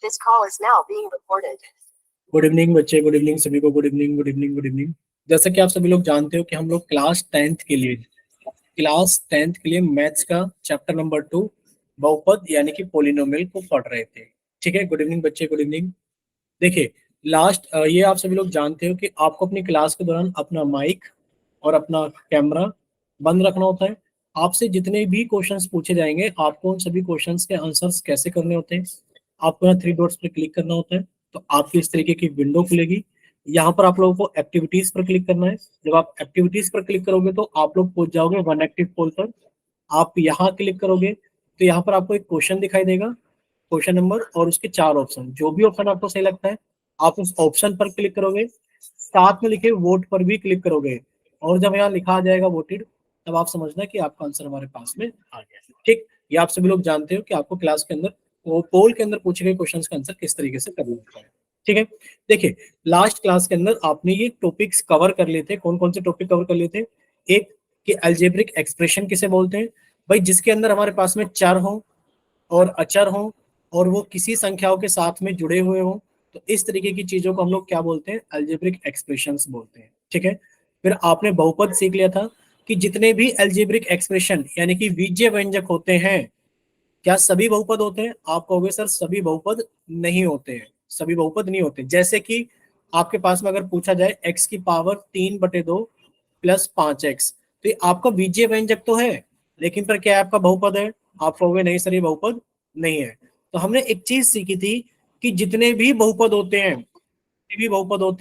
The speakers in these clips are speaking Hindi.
This call is now being recorded. Good evening बच्चे, गुड इवनिंग सभी को, good evening good evening good evening. जैसा कि आप सभी लोग जानते हो कि हम लोग क्लास टेंथ के लिए मैथ्स का चैप्टर नंबर 2 बहुपद यानी कि पोलिनोमियल को पढ़ रहे थे। ठीक है, गुड इवनिंग बच्चे, गुड इवनिंग। देखिए ये आप सभी लोग जानते हो कि आपको अपनी क्लास के दौरान अपना माइक और अपना कैमरा बंद रखना होता है। आपसे जितने भी क्वेश्चंस पूछे जाएंगे आपको उन सभी क्वेश्चंस के आंसर्स कैसे करने होते हैं, आपको यहाँ 3 डॉट्स पे क्लिक करना होता है तो आपकी इस तरीके की विंडो खुलेगी। यहाँ पर आप लोगों को एक्टिविटीज पर क्लिक करना है। जब आप एक्टिविटीज पर क्लिक करोगे तो आप लोग पहुंच जाओगे वन एक्टिव पोल पर। आप यहाँ क्लिक करोगे तो यहाँ पर आपको एक क्वेश्चन दिखाई देगा, क्वेश्चन नंबर और उसके 4 ऑप्शन। जो भी ऑप्शन आपको सही लगता है आप उस ऑप्शन पर क्लिक करोगे, साथ में लिखे वोट पर भी क्लिक करोगे और जब यहाँ लिखा आ जाएगा वोटेड तब आप समझना कि आपका आंसर हमारे पास में आ गया। ठीक, ये आप सभी लोग जानते हो कि आपको क्लास के अंदर पोल के अंदर पूछे गए क्वेश्चन का आंसर किस तरीके से करना होता है। ठीक है, देखिए लास्ट क्लास के अंदर आपने ये टॉपिक्स कवर कर लिए थे। कौन कौन से टॉपिक कवर कर लिए थे? एक कि अलजेब्रिक एक्सप्रेशन किसे बोलते हैं, भाई जिसके अंदर हमारे पास में चर हो और अचर हो और वो किसी संख्याओं के साथ में जुड़े हुए हो, तो इस तरीके की चीजों को हम लोग क्या बोलते हैं? अलजेब्रिक एक्सप्रेशंस बोलते हैं। ठीक है, फिर आपने बहुपद सीख लिया था कि जितने भी अलजेब्रिक एक्सप्रेशन यानी कि बीजीय व्यंजक होते हैं, क्या सभी बहुपद होते हैं? आप कहोगे सर सभी बहुपद नहीं होते हैं, सभी बहुपद नहीं होते। जैसे कि आपके पास में अगर पूछा जाए x की पावर 3/2 प्लस 5x, तो ये आपका बीजीय व्यंजक तो है लेकिन पर क्या है? आपका बहुपद है। आप कहोगे नहीं सर ये बहुपद नहीं है। तो हमने एक चीज सीखी थी कि जितने भी बहुपद होते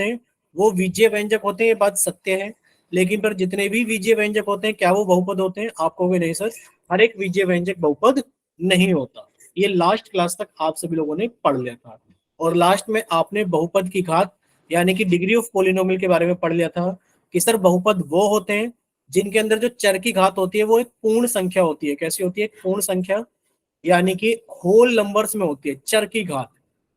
हैं, वो बीजीय व्यंजक होते हैं, ये बात सत्य है। लेकिन पर जितने भी बीजीय व्यंजक होते हैं क्या वो बहुपद होते हैं? आप कहोगे नहीं सर हर एक बीजीय व्यंजक बहुपद नहीं होता। ये लास्ट क्लास तक आप सभी लोगों ने पढ़ लिया था और लास्ट में आपने बहुपद की घात यानी कि डिग्री ऑफ पोलिनोमियल के बारे में पढ़ लिया था कि सर बहुपद वो होते हैं जिनके अंदर जो चर की घात होती है वो एक पूर्ण संख्या होती है। कैसी होती है? एक पूर्ण संख्या, यानी कि होल नंबर्स में होती है चर की घात।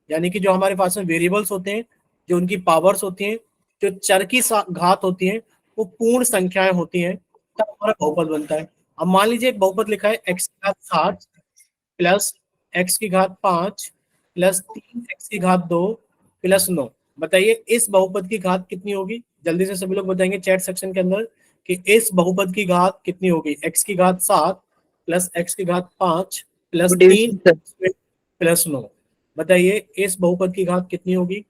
यानी कि जो हमारे पास में वेरिएबल्स होते हैं, जो उनकी पावर्स होती हैं, जो चर की घात होती है वो पूर्ण संख्याएं होती हैं, तब हमारा बहुपद बनता है। अब मान लीजिए एक बहुपद लिखा है x की घात 7 प्लस x की घात 5 प्लस 3x की घात 2 प्लस 9। बताइए इस बहुपद की घात कितनी होगी? जल्दी से सभी लोग बताएंगे चैट सेक्शन के अंदर कि इस बहुपद की घात कितनी होगी? x की घात 7 प्लस x की घात 5 प्लस 3 प्लस 9। बताइए इस बहुपद की घात कितनी होगी?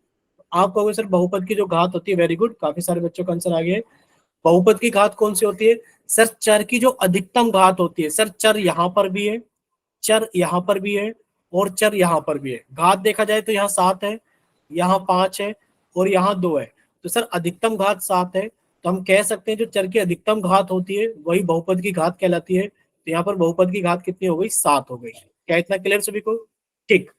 आप कहोगे सर बहुपद की जो घात होती है, वेरी गुड, काफी सारे बच्चों का आंसर आ गया है। बहुपद की घात कौन सी होती है? सर चर की जो अधिकतम घात होती है। सर चर यहाँ पर भी है, चर यहाँ पर भी है और चर यहाँ पर भी है। घात देखा जाए तो यहाँ 7 है, यहाँ 5 है और यहाँ 2 है, तो सर अधिकतम घात 7 है। तो हम कह सकते हैं जो चर की अधिकतम घात होती है वही बहुपद की घात कहलाती है। तो यहाँ पर बहुपद की घात कितनी हो गई? 7 हो गई। क्या इतना क्लियर सभी को? ठीक,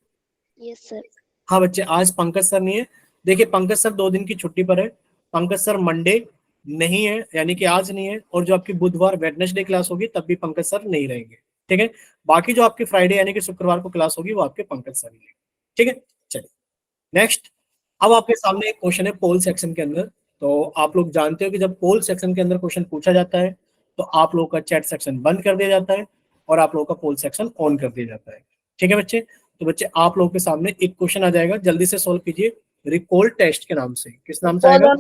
यस सर। हाँ बच्चे, आज पंकज सर नहीं है। देखिए पंकज सर 2 दिन की छुट्टी पर है। पंकज सर मंडे नहीं है यानी कि आज नहीं है, और जो आपकी बुधवार वेडनेसडे क्लास होगी तब भी पंकज सर नहीं रहेंगे। ठीक है, बाकी जो आपकी फ्राइडे यानी कि शुक्रवार को क्लास होगी वो आपके पंकज सर ही। ठीक है, चलिए नेक्स्ट। अब आपके सामने एक क्वेश्चन है पोल सेक्शन के अंदर। तो आप लोग जानते हो कि जब पोल सेक्शन के अंदर क्वेश्चन पूछा जाता है तो आप लोगों का चैट सेक्शन बंद कर दिया जाता है और आप लोगों का पोल सेक्शन ऑन कर दिया जाता है। ठीक है बच्चे, तो बच्चे आप लोगों के सामने एक क्वेश्चन आ जाएगा, जल्दी से सोल्व कीजिए। रिकॉल टेस्ट के नाम से, किस नाम से आएगा?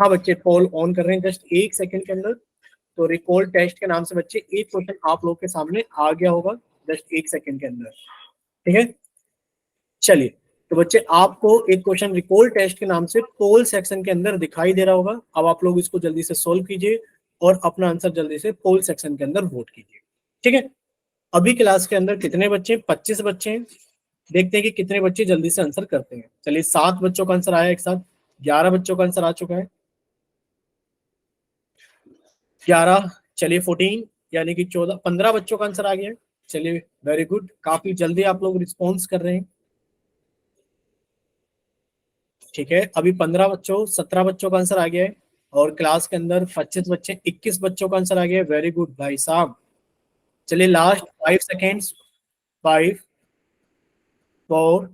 हाँ बच्चे पोल ऑन कर रहे हैं जस्ट 1 सेकंड के अंदर। तो रिकॉल टेस्ट के नाम से बच्चे एक क्वेश्चन आप लोग के सामने आ गया होगा जस्ट 1 सेकंड के अंदर। ठीक है, चलिए तो बच्चे आपको एक क्वेश्चन रिकॉल टेस्ट के नाम से पोल सेक्शन के अंदर दिखाई दे रहा होगा। अब आप लोग इसको जल्दी से सोल्व कीजिए और अपना आंसर जल्दी से पोल सेक्शन के अंदर वोट कीजिए। ठीक है, अभी क्लास के अंदर कितने बच्चे? 25 बच्चे हैं। देखते हैं कि कितने बच्चे जल्दी से आंसर करते हैं। चलिए 7 बच्चों का आंसर आया एक साथ, 11 बच्चों का आंसर आ चुका है, 11, चलिए 14 यानी कि 15 बच्चों का आंसर आ गया है। चलिए वेरी गुड, काफी जल्दी आप लोग रिस्पॉन्स कर रहे हैं। ठीक है, अभी 17 बच्चों का आंसर आ गया है और क्लास के अंदर 25 बच्चे, 21 बच्चों का आंसर आ गया है। वेरी गुड भाई साहब। चलिए लास्ट 5 सेकेंड्स, 5 4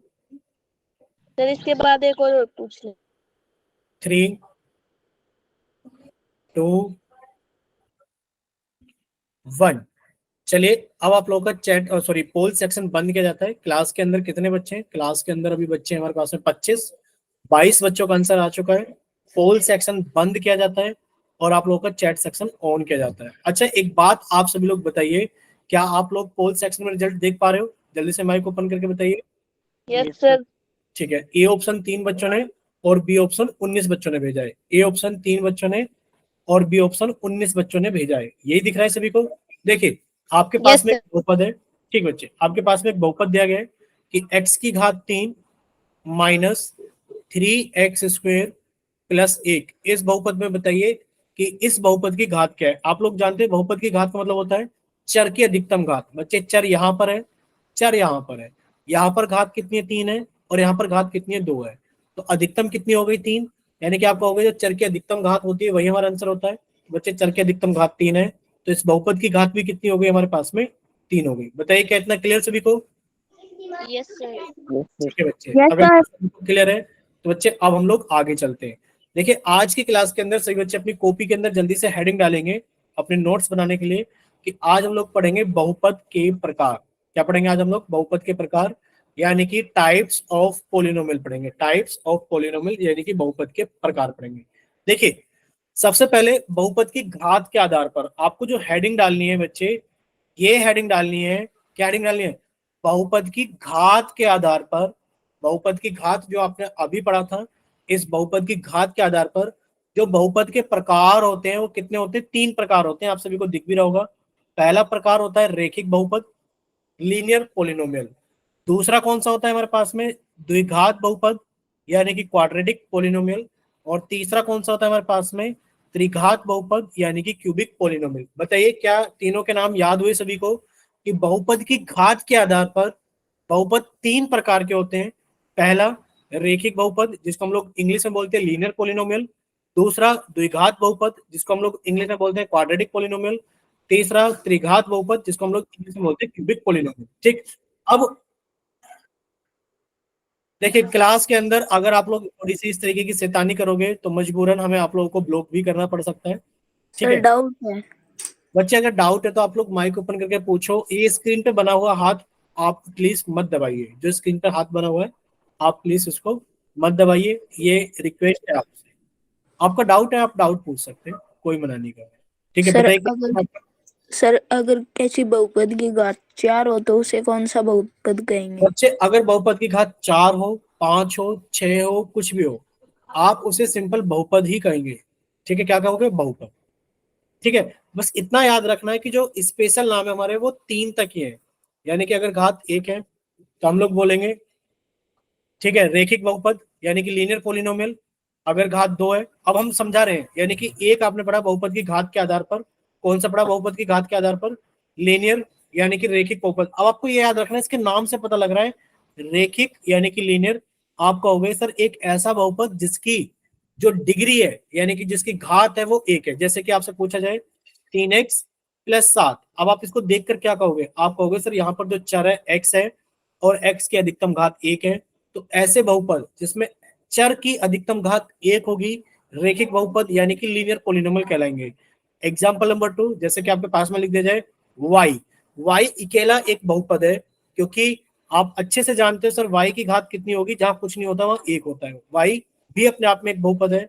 सर इसके बाद एक और पूछ ले। 3 2 1। चलिए अब आप लोगों का चैट सॉरी पोल सेक्शन बंद किया जाता है। क्लास के अंदर कितने बच्चे हैं? क्लास के अंदर अभी बच्चे हैं हमारे पास में 22 बच्चों का आंसर आ चुका है। पोल सेक्शन बंद किया जाता है और आप लोगों का चैट सेक्शन ऑन किया जाता है। अच्छा एक बात आप सभी लोग बताइए, क्या आप लोग पोल सेक्शन में रिजल्ट देख पा रहे हो? जल्दी से माइक ओपन करके बताइए। Yes sir. ठीक है, ए ऑप्शन 3 बच्चों ने और बी ऑप्शन 19 बच्चों ने भेजा है। ए ऑप्शन 3 बच्चों ने और बी ऑप्शन 19 बच्चों ने भेजा है। यही दिख रहा है सभी को? देखिए आपके पास यस में एक सर। बहुपद है। ठीक बच्चे, आपके पास में एक बहुपद दिया गया है कि x की घात 3 माइनस 3x² प्लस 1। इस बहुपद में बताइए कि इस बहुपद की घात क्या है। आप लोग जानते हैं बहुपद की घात का मतलब होता है चर की अधिकतम घात। बच्चे चर यहाँ पर है, चर यहाँ पर है, यहाँ पर घात कितनी है? 3 है, और यहाँ पर घात कितनी है? 2 है। तो अधिकतम कितनी हो गई? 3। यानी कि आप कहोगे जो चर की अधिकतम घात होती है वही हमारा आंसर होता है। बच्चे चर की अधिकतम घात 3 है, तो इस बहुपद की घात भी कितनी हो गई हमारे पास में? 3 हो गई। बताइए क्या इतना क्लियर सभी को? Yes sir. ठीक है बच्चे, यस अगर सर। क्लियर है तो बच्चे अब हम लोग आगे चलते हैं। देखिए आज की क्लास के अंदर सभी बच्चे अपनी कॉपी के अंदर जल्दी से हेडिंग डालेंगे अपने नोट्स बनाने के लिए कि आज हम लोग पढ़ेंगे बहुपद के प्रकार। क्या पढ़ेंगे आज हम लोग? बहुपद के प्रकार, यानी कि टाइप्स ऑफ पोलिनोमियल पढ़ेंगे। टाइप्स ऑफ पोलिनोमियल यानी कि बहुपद के प्रकार पढ़ेंगे। देखिए सबसे पहले बहुपद की घात के आधार पर आपको जो हेडिंग डालनी है बच्चे, ये हेडिंग डालनी है। क्या हेडिंग डालनी है? बहुपद की घात के आधार पर। बहुपद की घात जो आपने अभी पढ़ा था, इस बहुपद की घात के आधार पर जो बहुपद के प्रकार होते हैं वो कितने होते हैं? 3 प्रकार होते हैं, आप सभी को दिख भी रहा होगा। पहला प्रकार होता है रेखिक बहुपद, लीनियर पोलिनोमियल। दूसरा कौन सा होता है हमारे पास में? द्विघात बहुपद यानी कि क्वाड्रेटिक पोलिनोमियल। और तीसरा कौन सा होता है हमारे पास में? त्रिघात बहुपद यानी कि क्यूबिक पोलिनोमियल। बताइए क्या तीनों के नाम याद हुए सभी को? कि बहुपद की घात के आधार पर बहुपद 3 प्रकार के होते हैं। पहला रेखिक बहुपद जिसको हम लोग इंग्लिश में बोलते हैं लीनियर पोलिनोमियल। दूसरा द्विघात बहुपद जिसको हम लोग इंग्लिश में बोलते हैं क्वाड्रेटिक पोलिनोमियल। तीसरा त्रिघात बहुपद जिसको हम लोग इंग्लिश में बोलते हैं क्यूबिक पोलिनोमियल। ठीक, अब देखिए क्लास के अंदर अगर आप लोग थोड़ी सी इस तरीके की शैतानी करोगे तो मजबूरन हमें आप लोगों को ब्लॉक भी करना पड़ सकता है। ठीक सर है डाउट है। बच्चे, अगर डाउट है तो आप लोग माइक ओपन करके पूछो। ये स्क्रीन पे बना हुआ हाथ आप प्लीज मत दबाइए। जो स्क्रीन पे हाथ बना हुआ है आप प्लीज उसको मत दबाइए, ये रिक्वेस्ट है आपसे। आपका डाउट है, आप डाउट पूछ सकते हैं, कोई मना नहीं कर रहा है। ठीक है सर बताइए अगर सर अगर किसी बहुपद की घात 4 हो तो उसे कौन सा बहुपद कहेंगे? बच्चे, अगर बहुपद की घात 4 हो, 5 हो, 6 हो, कुछ भी हो, आप उसे सिंपल बहुपद ही कहेंगे। ठीक है, क्या कहोगे? बहुपद। ठीक है, बस इतना याद रखना है कि जो स्पेशल नाम है हमारे वो 3 तक ही है। यानी कि अगर घात 1 है तो हम लोग बोलेंगे, ठीक है, रेखिक बहुपद यानी कि लीनियर पोलिनोमियल। अगर घात 2 है, अब हम समझा रहे हैं, यानी कि एक आपने पढ़ा बहुपद की घात के आधार पर। कौन सा पढ़ा बहुपद की घात के आधार पर? लीनियर यानी कि रेखिक बहुपद। अब आपको ये याद रखना है, इसके नाम से पता लग रहा है रेखिक यानी कि लीनियर। आप कहोगे सर एक ऐसा बहुपद जिसकी जो डिग्री है यानी कि जिसकी घात है वो 1 है। जैसे कि आपसे पूछा जाए 3x+7, अब आप इसको देखकर क्या कहोगे? आप कहोगे सर यहाँ पर जो चर है x है और x की अधिकतम घात 1 है। तो ऐसे बहुपद जिसमें चर की अधिकतम घात 1 होगी रेखिक बहुपद यानी कि लीनियर पोलिनोमियल कहलाएंगे। एग्जाम्पल नंबर 2, जैसे कि आपके पास में लिख दिया जाए y अकेला एक बहुपद है, क्योंकि आप अच्छे से जानते हो सर y की घात कितनी होगी? जहां कुछ नहीं होता वहां 1 होता है। y भी अपने आप में एक बहुपद है,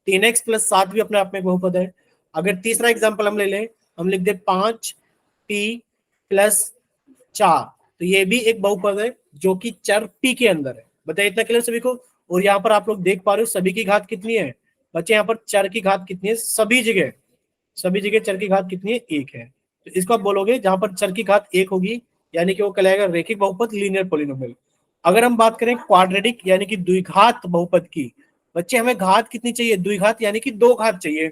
3x+7 भी अपने आप में एक बहुपद है। अगर तीसरा एग्जाम्पल हम ले लें, हम लिख दे 5p+4, तो ये भी एक बहुपद है जो कि चर p के अंदर है। बताइए इतना क्लियर सभी को? और यहाँ पर आप लोग देख पा रहे हो सभी की घात कितनी है बच्चे? यहाँ पर चर की घात कितनी है? सभी जगह चर की घात कितनी है? 1 है। तो इसको आप बोलोगे जहां पर चर की घात 1 होगी यानी कि वो कहलाएगा रेखिक बहुपद, लीनियर पोलिनोमियल। अगर हम बात करें क्वाड्रेटिक यानी कि द्विघात बहुपद की, बच्चे हमें घात कितनी चाहिए? द्विघात यानी कि 2 घात चाहिए।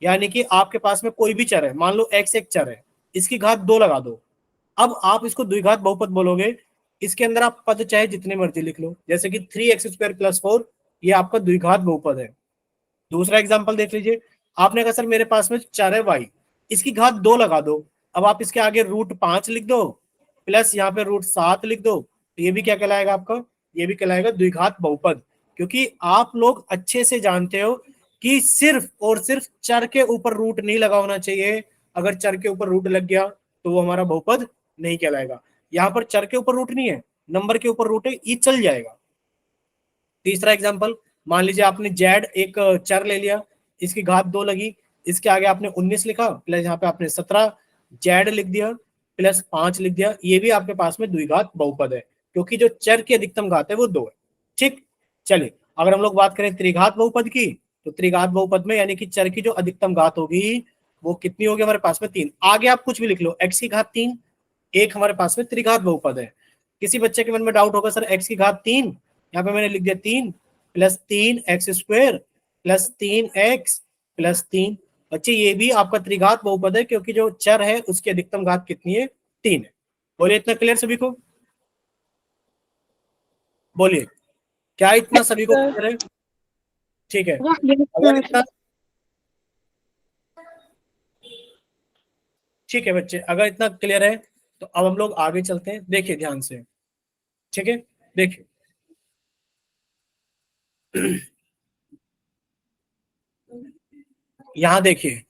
यानी कि आपके पास में कोई भी चर है, मान लो x एक चर है, इसकी घात 2 लगा दो। अब आप इसको द्विघात बहुपद बोलोगे। इसके अंदर आप पद चाहे जितने मर्जी लिख लो, जैसे कि 3x² + 4, ये आपका द्विघात बहुपद है। दूसरा एग्जाम्पल देख लीजिए, आपने कहा सर मेरे पास में चर है y, इसकी घात 2 लगा दो। अब आप इसके आगे √5 लिख दो प्लस यहाँ पे √7 लिख दो, तो ये भी क्या कहलाएगा आपका? ये भी कहलाएगा द्विघात बहुपद। क्योंकि आप लोग अच्छे से जानते हो कि सिर्फ और सिर्फ चर के ऊपर रूट नहीं लगा होना चाहिए। अगर चर के ऊपर रूट लग गया तो वो हमारा बहुपद नहीं कहलाएगा। यहाँ पर चर के ऊपर रूट नहीं है, नंबर के ऊपर रूट है, ये चल जाएगा। तीसरा एग्जाम्पल, मान लीजिए आपने जेड एक चर ले लिया, इसकी घात 2 लगी, इसके आगे आपने 19 लिखा, प्लस यहाँ पे आपने 17 जेड लिख दिया, प्लस 5 लिख दिया, ये भी आपके पास में द्विघात बहुपद है, क्योंकि जो चर की अधिकतम घात है वो 2 है। ठीक, चलिए अगर हम लोग बात करें त्रिघात बहुपद की, तो त्रिघात बहुपद में यानी कि चर की जो अधिकतम घात होगी वो कितनी होगी हमारे पास में 3। आगे आप कुछ भी लिख लो, x की घात 3 एक हमारे पास में त्रिघात बहुपद है। किसी बच्चे के मन में डाउट होगा, सर x की घात 3, यहाँ पे मैंने लिख दिया 3 plus 3x² plus 3x plus 3। बच्चे ये भी आपका त्रिघात बहुपद है, क्योंकि जो चर है उसकी अधिकतम घात कितनी है, 3 है। बोलिए इतना क्लियर सभी को? बोलिए, क्या इतना सभी को क्लियर है? ठीक है, अगर इतना ठीक है बच्चे, अगर इतना क्लियर है तो अब हम लोग आगे चलते हैं। देखिए ध्यान से, ठीक है, देखिए यहाँ देखिए,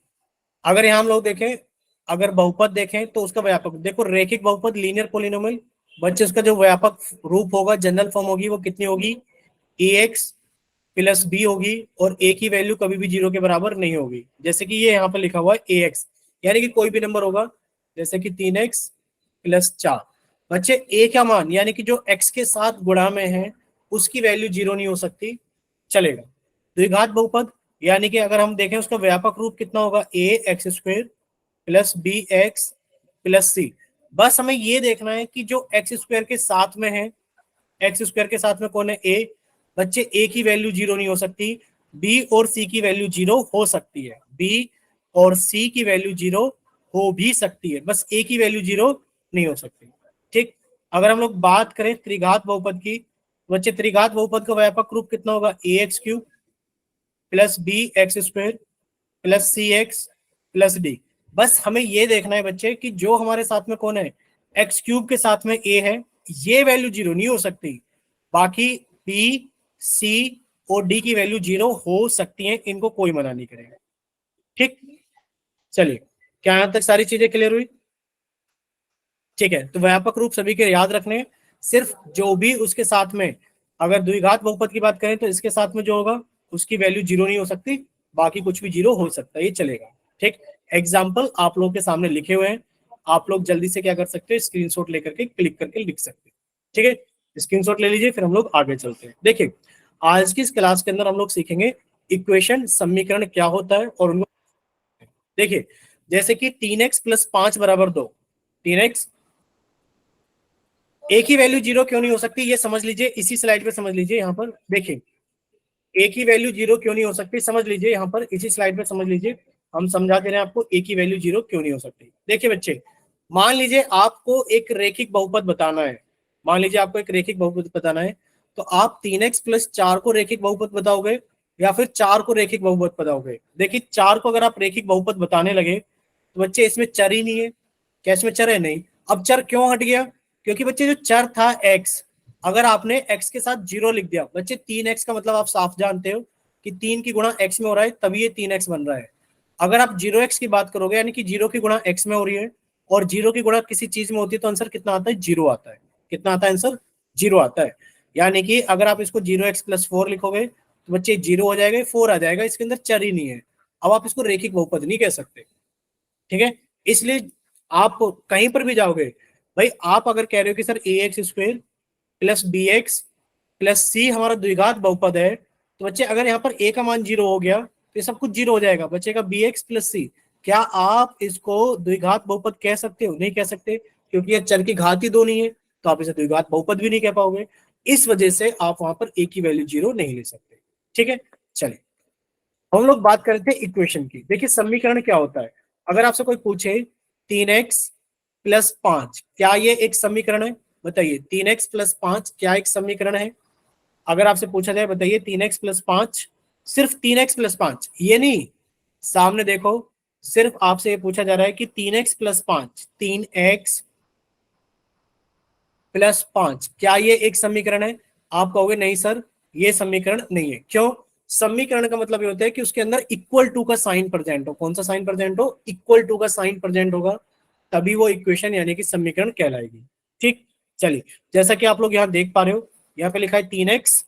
अगर यहाँ हम लोग देखें, अगर बहुपद देखें तो उसका व्यापक देखो, रेखिक बहुपद लीनियर पोलिनोमियल, बच्चे उसका जो व्यापक रूप होगा, जनरल फॉर्म होगी, वो कितनी होगी, ax प्लस b होगी, और a की वैल्यू कभी भी 0 के बराबर नहीं होगी। जैसे कि ये यहाँ पर लिखा हुआ है ax, यानी कि कोई भी नंबर होगा, जैसे कि 3x प्लस 4। बच्चे a का मान यानी कि जो x के साथ गुणा में है उसकी वैल्यू 0 नहीं हो सकती, चलेगा। द्विघात बहुपद यानी कि अगर हम देखें उसका व्यापक रूप कितना होगा, ax² plus bx plus c। बस हमें ये देखना है कि जो x² के साथ में है, x² के साथ में कौन है, a। बच्चे a की वैल्यू 0 नहीं हो सकती, b और c की वैल्यू 0 हो सकती है, b और c की वैल्यू 0 हो भी सकती है, बस a की वैल्यू 0 नहीं हो सकती। ठीक, अगर हम लोग बात करें त्रिघात बहुपद की, बच्चे त्रिघात बहुपद का व्यापक रूप कितना होगा, ax³ plus bx² plus cx plus d। बस हमें ये देखना है बच्चे कि जो हमारे साथ में कौन है, x³ के साथ में a है, ये वैल्यू 0 नहीं हो सकती, बाकी b c और d की वैल्यू 0 हो सकती है, इनको कोई मना नहीं करेगा। ठीक, चलिए क्या यहां तक सारी चीजें क्लियर हुई? ठीक है, तो व्यापक रूप सभी के याद रखने, सिर्फ जो भी उसके साथ में, अगर द्विघात बहुपद की बात करें तो इसके साथ में जो होगा उसकी वैल्यू 0 नहीं हो सकती, बाकी कुछ भी 0 हो सकता है, ये चलेगा। ठीक, एग्जाम्पल आप लोगों के सामने लिखे हुए हैं, आप लोग जल्दी से क्या कर सकते हैं, स्क्रीनशॉट लेकर के क्लिक करके लिख सकते हैं। ठीक है, स्क्रीनशॉट ले लीजिए, फिर हम लोग आगे चलते हैं। देखिए आज की इस क्लास के अंदर हम लोग सीखेंगे इक्वेशन, समीकरण क्या होता है और उनको। देखिए जैसे कि 3x प्लस 5 बराबर 2, 3x, एक ही वैल्यू 0 क्यों नहीं हो सकती, ये समझ लीजिए, इसी स्लाइड पे समझ लीजिए। यहाँ पर देखिए एक ही वैल्यू 0 क्यों नहीं हो सकती, समझ लीजिए, यहाँ पर इसी स्लाइड पे समझ लीजिए, हम समझा दे रहे हैं आपको एक ही वैल्यू 0 क्यों नहीं हो सकती। देखिए बच्चे, मान लीजिए आपको एक रेखिक बहुपद बताना है, मान लीजिए आपको एक रेखिक बहुपद बताना है, तो आप 3x प्लस 4 को रेखिक बहुपद बताओगे या फिर 4 को रेखिक बहुपद बताओगे। देखिए 4 को अगर आप रेखिक बहुपद बताने लगे तो बच्चे इसमें चर ही नहीं है, क्या इसमें चर है, नहीं। अब चर क्यों हट गया, क्योंकि बच्चे जो चर था x, अगर आपने x के साथ 0 लिख दिया, बच्चे 3x का मतलब आप साफ जानते हो कि 3 की गुणा x में हो रहा है, तभी ये 3x बन रहा है। अगर आप 0x की बात करोगे, यानी कि 0 की गुणा x में हो रही है और 0 की गुणा किसी चीज में होती है, तो आंसर कितना आता है, 0 आता है। कितना आता है आंसर, 0 आता है। यानी कि अगर आप इसको 0x प्लस 4 लिखोगे तो बच्चे 0 हो जाएगा, 4 आ जाएगा, इसके अंदर चर ही नहीं है। अब आप इसको रेखिक बहुपद नहीं कह सकते। ठीक है, इसलिए आप कहीं पर भी जाओगे, भाई आप अगर कह रहे हो कि sir ax² plus bx plus c हमारा द्विघात बहुपद है, तो बच्चे अगर यहाँ पर a का मान 0 हो गया तो ये सब कुछ 0 हो जाएगा, बचेगा bx प्लस c। क्या आप इसको द्विघात बहुपद कह सकते हो, नहीं कह सकते, क्योंकि ये चर की घात ही 2 नहीं है, तो आप इसे द्विघात बहुपद भी नहीं कह पाओगे। इस वजह से आप वहां पर a की वैल्यू 0 नहीं ले सकते। ठीक है, चलिए हम लोग बात करते हैं इक्वेशन की। देखिए समीकरण क्या होता है, अगर आपसे कोई पूछे 3x प्लस 5 क्या ये एक समीकरण है, बताइए 3x प्लस 5 क्या एक समीकरण है। अगर आपसे पूछा जाए बताइए 3x प्लस 5, सिर्फ 3x प्लस 5, ये नहीं, सामने देखो, सिर्फ आपसे ये पूछा जा रहा है कि 3x प्लस 5, 3x प्लस 5 क्या ये एक समीकरण है। आप कहोगे नहीं सर ये समीकरण नहीं है, क्यों, समीकरण का मतलब ये होता है कि उसके अंदर इक्वल टू का साइन प्रेजेंट हो। कौन सा साइन प्रेजेंट हो, इक्वल टू का साइन प्रेजेंट होगा, तभी वो इक्वेशन यानी कि समीकरण कहलाएगी। ठीक, चलिए जैसा कि आप लोग यहाँ देख पा रहे हो, यहाँ पे लिखा है 3x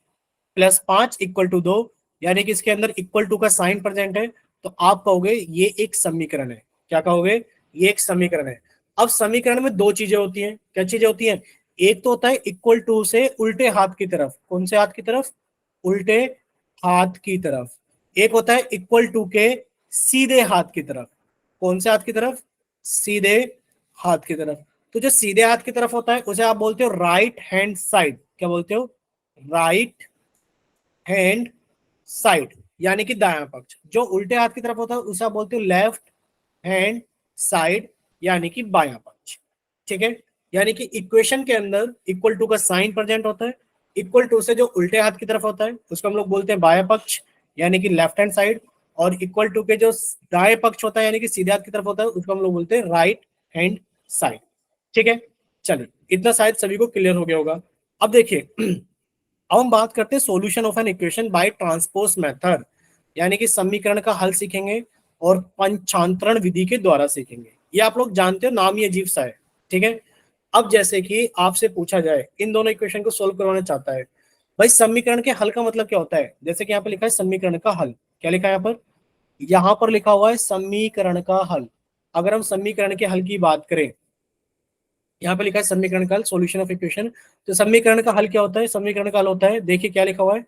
प्लस 5 इक्वल टू 2, यानी कि इसके अंदर इक्वल टू का साइन प्रेजेंट है, तो आप कहोगे ये एक समीकरण है। क्या कहोगे? ये एक समीकरण है। अब समीकरण में दो चीजें होती हैं। क्या चीजें होती हैं? एक तो होता है इक्वल टू से उल्टे हाथ की तरफ। कौन से हाथ की तरफ? उल्टे हाथ की तरफ। एक होता है इक्वल टू के सीधे हाथ की तरफ। कौन से हाथ की तरफ? सीधे हाथ की तरफ। तो जो सीधे हाथ की तरफ होता है उसे आप बोलते हो राइट हैंड साइड। क्या बोलते हो? राइट हैंड साइड, यानी कि दायां पक्ष। जो उल्टे हाथ की तरफ होता है उसे आप बोलते हो लेफ्ट हैंड साइड, यानी कि बायां पक्ष। ठीक है, यानी कि इक्वेशन के अंदर इक्वल टू का साइन प्रेजेंट होता है। इक्वल टू से जो उल्टे हाथ की तरफ होता है उसको हम लोग बोलते हैं बायां पक्ष, यानी कि लेफ्ट हैंड साइड। और इक्वल टू के जो दाएं पक्ष होता है यानी कि सीधे हाथ की तरफ होता है उसको हम लोग बोलते हैं राइट हैंड साइड। ठीक है, चलिए इतना शायद सभी को क्लियर हो गया होगा। अब देखिए अब हम बात करते हैं solution of an equation by transpose method, यानी कि समीकरण का हल सीखेंगे और पंचांतरण विधि के द्वारा सीखेंगे। ये आप लोग जानते हो, नाम ही अजीब सा है। ठीक है, अब जैसे कि आपसे पूछा जाए इन दोनों इक्वेशन को सोल्व करवाना चाहता है, भाई समीकरण के हल का मतलब क्या होता है? जैसे कि यहाँ पे लिखा है समीकरण का हल। क्या लिखा है यहाँ पर? यहाँ पर लिखा हुआ है समीकरण का हल। अगर हम समीकरण के हल की बात करें, यहाँ पे लिखा है समीकरण का हल, सॉल्यूशन ऑफ इक्वेशन। तो समीकरण का हल क्या होता है? समीकरण का हल होता है, देखिए क्या लिखा हुआ है,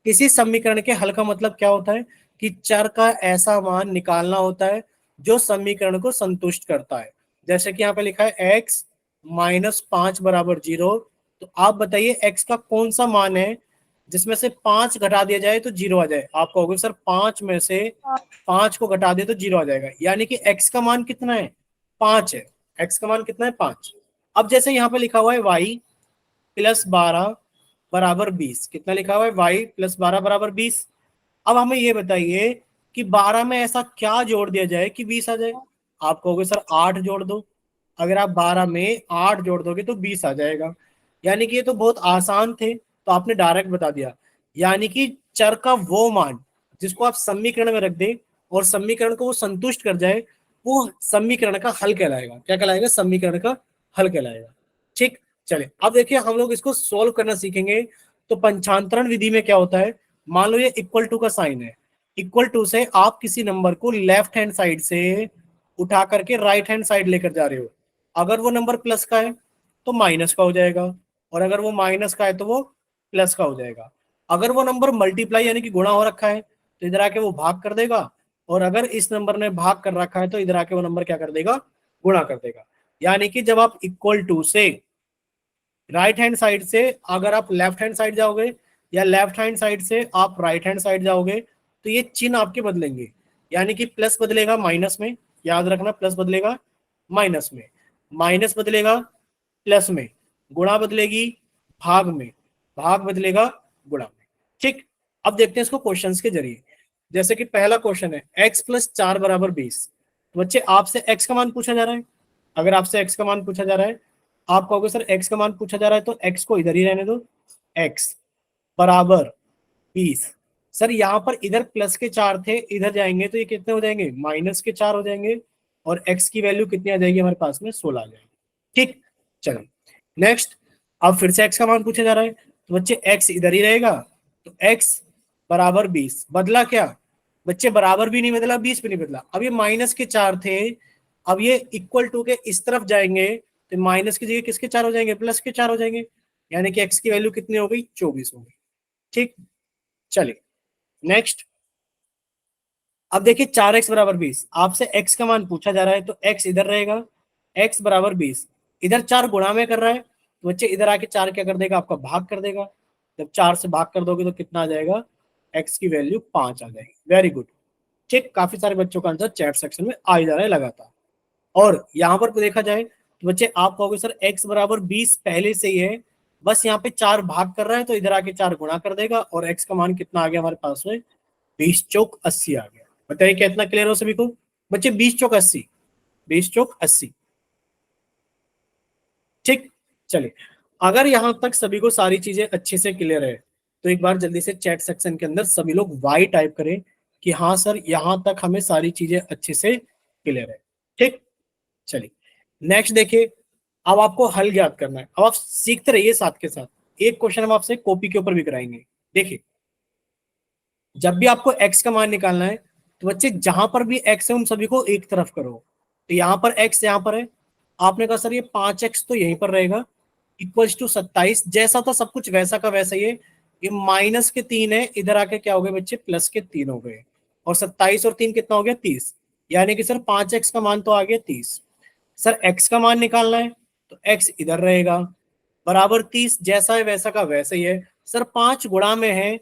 किसी समीकरण के हल का मतलब क्या होता है कि चर का ऐसा मान निकालना होता है जो समीकरण को संतुष्ट करता है। जैसे कि यहाँ पे लिखा है x माइनस 5 बराबर 0। तो आप बताइए x का कौन सा मान है जिसमें से 5 घटा दिया जाए तो 0 आ जाए? आप कहोगे सर 5 में से 5 को घटा दे तो 0 आ जाएगा, यानी कि x का मान कितना है? 5 है। x का मान कितना है? 5। अब जैसे यहाँ पे लिखा हुआ है y प्लस 12 बराबर 20। कितना लिखा हुआ है? y प्लस 12 बराबर 20। अब हमें ये बताइए कि 12 में ऐसा क्या जोड़ दिया जाए कि 20 आ जाए? आप कहोगे सर 8 जोड़ दो। अगर आप 12 में 8 जोड़ दोगे तो 20 आ जाएगा। यानी कि ये तो बहुत आसान थे, तो आपने डायरेक्ट बता दिया। यानी कि चर का वो मान जिसको आप समीकरण में रख दे और समीकरण को वो संतुष्ट कर जाए, वो समीकरण का हल कहलाएगा। क्या कहलाएगा? समीकरण का हल कहलाएगा। ठीक, चलिए अब देखिए हम लोग इसको सोल्व करना सीखेंगे। तो पंचांतरण विधि में क्या होता है? मान लो ये इक्वल टू का साइन है। इक्वल टू से आप किसी नंबर को लेफ्ट हैंड साइड से उठा करके राइट हैंड साइड लेकर जा रहे हो। अगर वो नंबर प्लस का है तो माइनस का हो जाएगा, और अगर वो माइनस का है तो वो प्लस का हो जाएगा। अगर वो नंबर मल्टीप्लाई यानी कि गुणा हो रखा है तो इधर आके वो भाग कर देगा, और अगर इस नंबर ने भाग कर रखा है तो इधर आके वो नंबर क्या कर देगा? गुणा कर देगा। यानी कि जब आप इक्वल टू से राइट हैंड साइड से अगर आप लेफ्ट हैंड साइड जाओगे या लेफ्ट हैंड साइड से आप राइट हैंड साइड जाओगे तो ये चिन्ह आपके बदलेंगे। यानी कि प्लस बदलेगा माइनस में, याद रखना, प्लस बदलेगा माइनस में, माइनस बदलेगा प्लस में, गुणा बदलेगी भाग में, भाग बदलेगा गुणा में। ठीक, अब देखते हैं इसको क्वेश्चंस के जरिए। जैसे कि पहला क्वेश्चन है x प्लस 4 बराबर 20। तो बच्चे आपसे x का मान पूछा जा रहा है। अगर आपसे x का मान पूछा जा रहा है, आप कहोगे सर x का मान पूछा जा रहा है तो x को इधर ही रहने दो, x बराबर 20। सर यहाँ पर इधर प्लस के 4 थे, इधर जाएंगे तो ये कितने हो जाएंगे? माइनस के 4 हो जाएंगे, और x की वैल्यू कितनी आ जाएगी हमारे पास में? 16 आ जाएगी। ठीक, चलो नेक्स्ट। अब फिर से x का मान पूछा जा रहा है, तो बच्चे x इधर ही रहेगा, तो x बराबर 20। बदला क्या बच्चे? बराबर भी नहीं बदला, 20 भी नहीं बदला। अब ये माइनस के 4 थे, अब ये इक्वल टू के इस तरफ जाएंगे तो माइनस की जगह किसके 4 हो जाएंगे? प्लस के 4 हो जाएंगे। यानी कि x की वैल्यू कितनी हो गई? 24 हो गई। ठीक, चलिए नेक्स्ट। अब देखिए 4x बराबर 20, आपसे x का मान पूछा जा रहा है तो x इधर रहेगा, x बराबर 20। इधर 4 गुणा में कर रहा है तो बच्चे इधर आके 4 क्या कर देगा? आपका भाग कर देगा। जब 4 से भाग कर दोगे तो कितना आ जाएगा? x की वैल्यू 5 आ जाएगी। Very good. ठीक, काफी सारे बच्चों का आंसर चैट सेक्शन में आ जा रहा है लगातार। और यहाँ पर देखा जाए तो बच्चे आप कहोगे सर x बराबर 20 पहले से ही है, बस यहाँ पे 4 भाग कर रहा है तो इधर आके 4 गुणा कर देगा, और x का मान कितना आ गया हमारे पास में? 20 चौक 80 आ गया। बताइए क्या इतना क्लियर हो सभी को? बच्चे 20 चौक 80, 20 चौक 80। ठीक, चलिए अगर यहां तक सभी को सारी चीजें अच्छे से क्लियर है तो एक बार जल्दी से चैट सेक्शन के अंदर सभी लोग वाई टाइप करें कि हाँ सर यहां तक हमें सारी चीजें अच्छे से क्लियर है। ठीक, चलिए नेक्स्ट देखिए, अब आपको हल ज्ञात करना है। अब आप सीखते रहिए साथ के साथ, एक क्वेश्चन हम आपसे कॉपी के ऊपर भी कराएंगे। देखिए, जब भी आपको x का मान निकालना है तो बच्चे जहां पर भी x है उन सभी को एक तरफ करो। तो यहाँ पर x यहाँ पर है, आपने कहा सर ये 5x तो यहीं पर रहेगा, इक्वल्स टू 27, जैसा था सब कुछ वैसा का वैसा ही है। ये माइनस के 3 है, इधर आके क्या हो गए बच्चे, प्लस के 3 हो गए, और 27 और 3 कितना हो गया, 30। यानी कि सर 5x का मान तो आ गया 30। सर x का मान निकालना है तो x इधर रहेगा, बराबर 30, जैसा है वैसा का वैसा ही है। सर 5 गुणा में है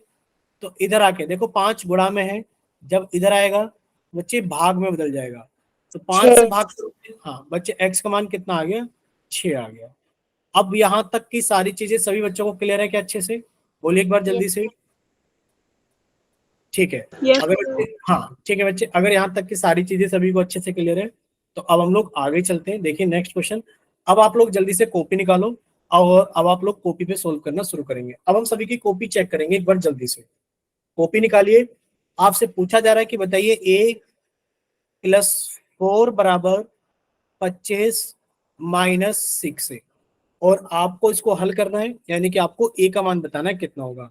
तो इधर आके देखो 5 गुणा में है, जब इधर आएगा बच्चे भाग में बदल जाएगा, तो 5 से भाग करोगे, हाँ बच्चे x का मान कितना आ गया, 6 आ गया। अब यहां तक की सारी चीजें सभी बच्चों को क्लियर है क्या, अच्छे से बोलिए एक बार जल्दी से। ठीक है, अगर बच्चे, हाँ ठीक है बच्चे, अगर यहाँ तक की सारी चीजें सभी को अच्छे से क्लियर है तो अब हम लोग आगे चलते हैं। देखिए नेक्स्ट क्वेश्चन, अब आप लोग जल्दी से कॉपी निकालो, और अब आप लोग कॉपी पे सोल्व करना शुरू करेंगे। अब हम सभी की कॉपी चेक करेंगे एक बार, जल्दी से कॉपी निकालिए। आपसे पूछा जा रहा है कि बताइए a प्लस 4 बराबर 25 माइनस 6 है, और आपको इसको हल करना है, यानी कि आपको a का मान बताना है कितना होगा।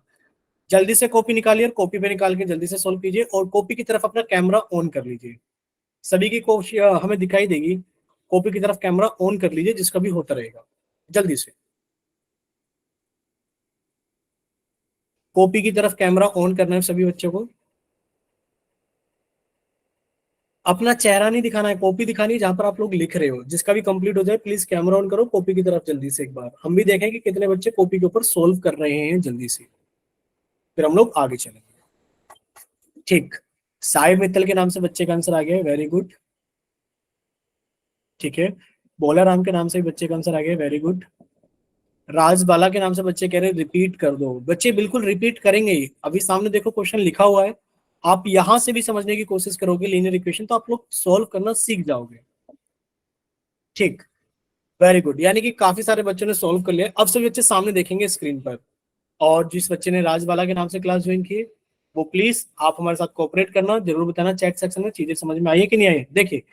जल्दी से कॉपी निकालिए और कॉपी पे निकाल के जल्दी से सॉल्व कीजिए, और कॉपी की तरफ अपना कैमरा ऑन कर लीजिए। सभी की कोशिश हमें दिखाई देगी, कॉपी की तरफ कैमरा ऑन कर लीजिए, जिसका भी होता रहेगा। जल्दी से कॉपी की तरफ कैमरा ऑन करना है सभी बच्चों को। अपना चेहरा नहीं दिखाना है, कॉपी दिखानी है जहां पर आप लोग लिख रहे हो। जिसका भी कंप्लीट हो जाए प्लीज कैमरा ऑन करो, कॉपी की तरफ जल्दी से एक बार हम भी देखें कि कितने बच्चे कॉपी के ऊपर सोल्व कर रहे हैं जल्दी से, फिर हम लोग आगे चलेंगे। ठीक, साहिब मित्तल के नाम से बच्चे का आंसर आ गया है, वेरी गुड। ठीक है, बोला राम के नाम से भी बच्चे का आंसर आ गया है, वेरी गुड। राज बाला के नाम से बच्चे कह रहे हैं रिपीट कर दो। बच्चे बिल्कुल रिपीट करेंगे ही, अभी सामने देखो क्वेश्चन लिखा हुआ है, आप यहां से भी समझने की कोशिश करोगे लीनियर इक्वेशन तो आप लोग सोल्व करना सीख जाओगे। ठीक, वेरी गुड, यानी कि काफी सारे बच्चों ने सोल्व कर लिया। अब सभी बच्चे सामने देखेंगे स्क्रीन पर, और जिस बच्चे ने राजबाला के नाम से क्लास ज्वाइन की है वो प्लीज आप हमारे साथ कोऑपरेट करना, जरूर बताना चैट सेक्शन में चीजें समझ में आई है कि नहीं आई है। देखिए,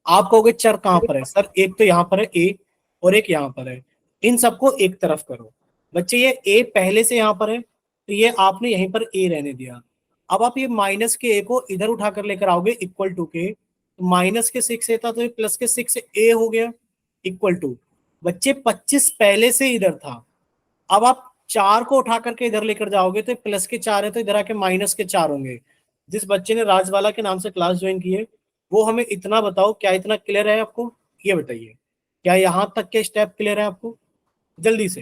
आप कहोगे चर कहां पर है सर, एक तो यहाँ पर है ए और एक यहाँ पर है, इन सबको एक तरफ करो। बच्चे ये ए पहले से यहाँ पर है तो ये आपने यहीं पर ए रहने दिया। अब आप ये माइनस के ए को इधर उठाकर लेकर आओगे इक्वल टू के, तो माइनस के 6 ए था तो ये प्लस के 6 ए हो गया, इक्वल टू बच्चे 25 पहले से इधर था। अब आप 4 को उठा करके इधर लेकर जाओगे तो प्लस के 4 है तो इधर आके माइनस के 4 होंगे। जिस बच्चे ने राजवाला के नाम से क्लास ज्वाइन की है वो हमें इतना बताओ, क्या इतना क्लियर है आपको, ये बताइए क्या यहां तक के स्टेप क्लियर है आपको, जल्दी से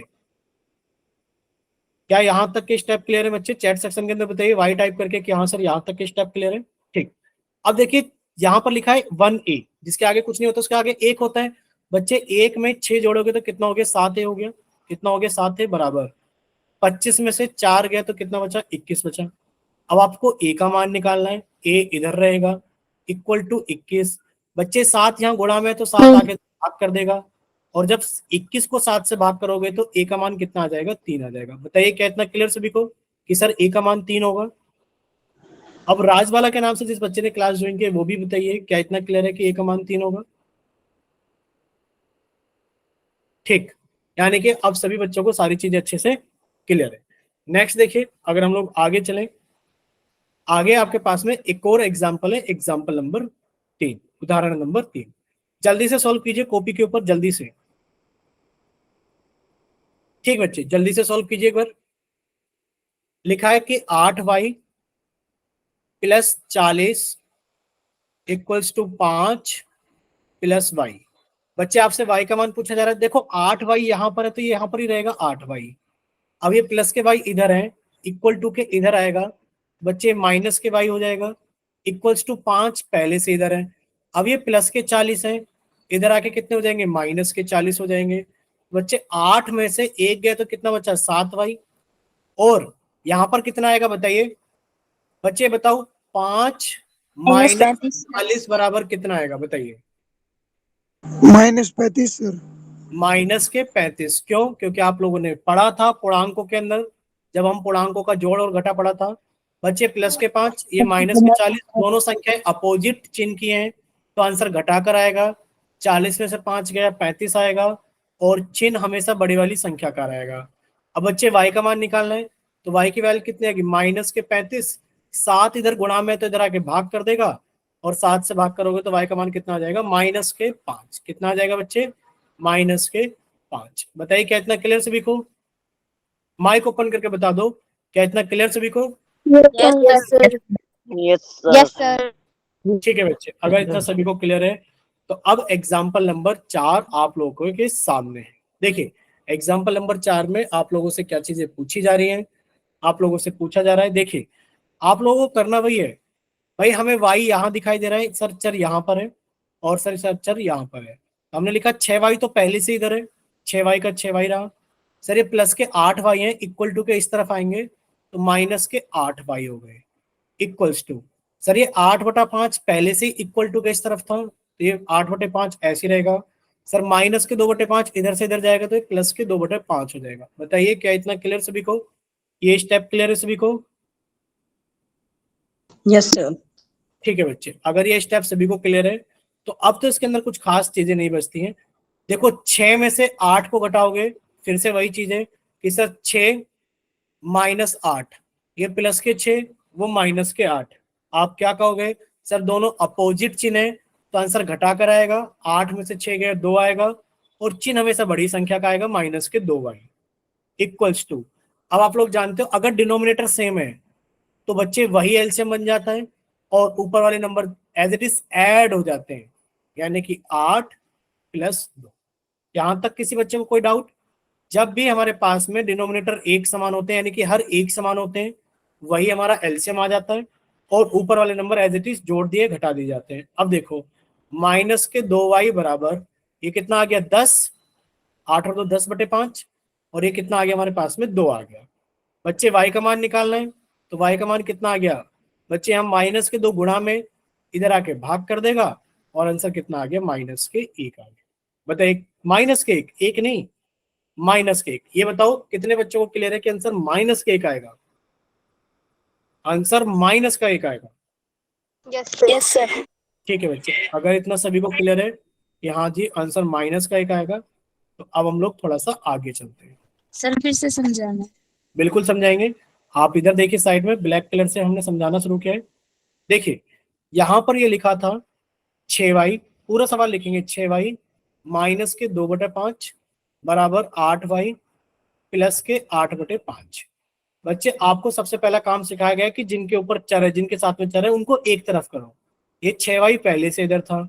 क्या यहां तक के स्टेप क्लियर है बच्चे, चैट सेक्शन के अंदर बताइए वाई टाइप करके कि हाँ सर यहां तक के स्टेप क्लियर है। ठीक, अब देखिए यहाँ पर लिखा है 1a, जिसके आगे कुछ नहीं होता उसके आगे एक होता है। बच्चे एक में 6 जोड़ोगे तो कितना हो गया, 7 हो गया, कितना हो गया, 7 है बराबर 25 में से 4 गया तो कितना बचा, 21 बचा। अब आपको ए का मान निकालना है, ए इधर रहेगा इक्वल टू 21। बच्चे 7 यहाँ गुणा में है तो 7 आगे भाग कर देगा, और जब 21 को 7 से भाग करोगे तो ए का मान कितना आ जाएगा, 3 आ जाएगा। बताइए क्या इतना क्लियर सभी को कि सर ए का मान 3 होगा। अब राजवाला के नाम से जिस बच्चे ने क्लास ज्वाइन की वो भी बताइए क्या इतना क्लियर है कि ए का मान 3 होगा। ठीक, यानी कि अब सभी बच्चों को सारी चीजें अच्छे से क्लियर है। नेक्स्ट देखिए, अगर हम लोग आगे चलें, आगे आपके पास में एक और एग्जाम्पल है, एग्जाम्पल नंबर 3, उदाहरण नंबर 3। जल्दी से सॉल्व कीजिए कॉपी के ऊपर, जल्दी से। ठीक बच्चे, जल्दी से सॉल्व कीजिए एक बार। लिखा है कि 8y plus 40 equals to 5 plus y. बच्चे आपसे y का मान पूछा जा रहा है, देखो 8y यहां पर है तो ये यहां पर ही रहेगा 8y। अब ये प्लस के y इधर है, इक्वल टू के इधर आएगा, बच्चे माइनस के y हो जाएगा, इक्वल्स टू 5 पहले से इधर है। अब ये प्लस के 40 है, इधर आके कितने हो जाएंगे, माइनस के 40 हो जाएंगे। बच्चे 8 में से 1 गया तो कितना बचा, 7y, और यहाँ पर कितना आएगा बताइए बच्चे, बताओ 5 माइनस 40 बराबर कितना आएगा बताइए, -35 सर। माइनस के 35। क्यों, क्योंकि आप लोगों ने पढ़ा था पूर्णांकों के अंदर, जब हम पूर्णांकों का जोड़ और घटा पढ़ा था बच्चे, प्लस के 5 ये माइनस के 40, दोनों संख्याएं अपोजिट चिन्ह की हैं तो आंसर घटा कर आएगा। 40 में से 5 गया 35 आएगा, और चिन्ह हमेशा बड़ी वाली संख्या का रहेगा। अब बच्चे y का मान निकालना है, तो y की वैल्यू कितनी आएगी, -35, 7 इधर गुणा में तो इधर आके भाग कर देगा, और 7 से भाग करोगे तो y का मान कितना आ जाएगा, -5। कितना आ जाएगा बच्चे, -5। बताइए क्या इतना क्लियर सभी को, माइक ओपन करके बता दो, क्या इतना क्लियर सभी को। Yes sir. Yes sir. ठीक है बच्चे, अगर इतना सभी को क्लियर है तो अब एग्जाम्पल नंबर 4 आप लोगों के सामने है। देखिए एग्जाम्पल नंबर 4 में आप लोगों से क्या चीजें पूछी जा रही हैं, आप लोगों से पूछा जा रहा है। देखिए आप लोगों को करना वही है, भाई हमें y यहाँ दिखाई दे रहा है, सर चर यहाँ पर है, और सर चर यहाँ पर है। हमने लिखा 6y तो पहले से इधर है, 6y का 6y रहा। सर ये प्लस के 8y है, इक्वल टू के इस तरफ आएंगे तो माइनस के 8y हो गए, इक्वल्स टू। सर ये 8/5 पहले से इक्वल टू के इस तरफ था, तो ये 8/5 ऐसे रहेगा। सर माइनस के 2/5 इधर से इधर जाएगा तो ये प्लस के 2/5 हो जाएगा। बताइए क्या इतना क्लियर सभी को, ये स्टेप क्लियर है सभी को। Yes sir. ठीक है बच्चे, अगर ये स्टेप सभी को क्लियर है तो अब तो इसके अंदर कुछ खास चीजें नहीं बचती हैं। देखो 6 में से 8 को घटाओगे, फिर से वही चीज है कि सर 6 -8, ये प्लस के 6 वो माइनस के 8, आप क्या कहोगे, सर दोनों अपोजिट चिन्ह है तो आंसर घटा कर आएगा, 8 में से 6 गया 2 आएगा, और चिन्ह हमेशा बड़ी संख्या का आएगा, -2y इक्वल्स टू। अब आप लोग जानते हो अगर डिनोमिनेटर सेम है तो बच्चे वही एलसीएम बन जाता है, और ऊपर वाले number as it is add हो जाते हैं, यानी कि 8 + 2। यहां तक किसी बच्चे को कोई डाउट। जब भी हमारे पास में डिनोमिनेटर एक समान होते हैं, यानी कि हर एक समान होते हैं, वही हमारा एलसीएम आ जाता है, और ऊपर वाले नंबर एज इट इज जोड़ दिए घटा दिए जाते हैं। अब देखो -2y बराबर, ये कितना आ गया 10, 8 और 2 10/5, और ये कितना आ गया हमारे पास में 2 आ गया। बच्चे y का मान निकालना है, तो y का मान कितना आ गया बच्चे, हम -2 गुणा में इधर आके भाग कर देगा, और आंसर कितना आ गया, -1 आ गया। बताइए -1, एक नहीं, -1। ये बताओ कितने बच्चों को क्लियर है कि आंसर -1 आएगा, आंसर -1 आएगा। Yes sir. ठीक है बच्चे, अगर इतना सभी को क्लियर है कि हाँ जी आंसर -1 आएगा, तो अब हम लोग थोड़ा सा आगे चलते हैं। सर फिर से समझाना। बिल्कुल समझाएंगे। आप इधर देखिए साइड में ब्लैक कलर से हमने समझाना शुरू किया है। देखिए यहां पर ये लिखा था 6y, पूरा सवाल लिखेंगे, 6y -2/5 बराबर 8y प्लस के 8/5। बच्चे आपको सबसे पहला काम सिखाया गया कि जिनके ऊपर चर है, जिनके साथ में चर है, उनको एक तरफ करो। ये 6y पहले से इधर था,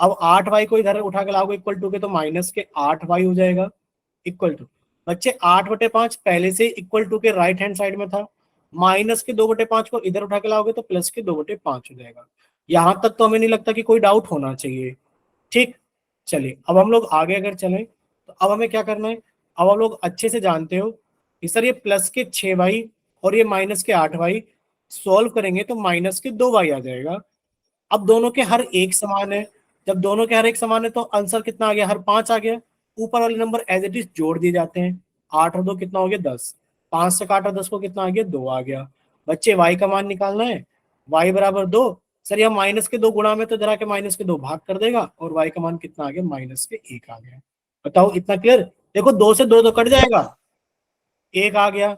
अब 8y को इधर उठा के लाओगे इक्वल टू के, तो -8y हो जाएगा, इक्वल टू। बच्चे 8/5 पहले से इक्वल टू के राइट हैंड साइड में था, -2/5 को इधर उठा के लाओगे तो +2/5 हो जाएगा। यहां तक तो हमें नहीं लगता कि कोई डाउट होना चाहिए। ठीक, चलिए अब हम लोग आगे अगर चलें तो अब हमें क्या करना है। अब हम लोग अच्छे से जानते हो कि सर ये प्लस के 6y और ये -8y सॉल्व करेंगे तो -2y आ जाएगा। अब दोनों के हर एक समान है, जब दोनों के हर एक समान है तो आंसर कितना आ गया, हर 5 आ गया। ऊपर वाले नंबर एज इट इज जोड़ दिए जाते हैं, 8 और 2 कितना हो गया 10, 5 से काटा 10 को कितना आ गया 2 आ गया। बच्चे y का मान निकालना है, y बराबर 2। सर यह -2 गुणा में तो जरा के -2 भाग कर देगा, और y का मान कितना आ गया -1 आ गया। बताओ इतना क्लियर। देखो 2 से 2 तो कट जाएगा, 1 आ गया,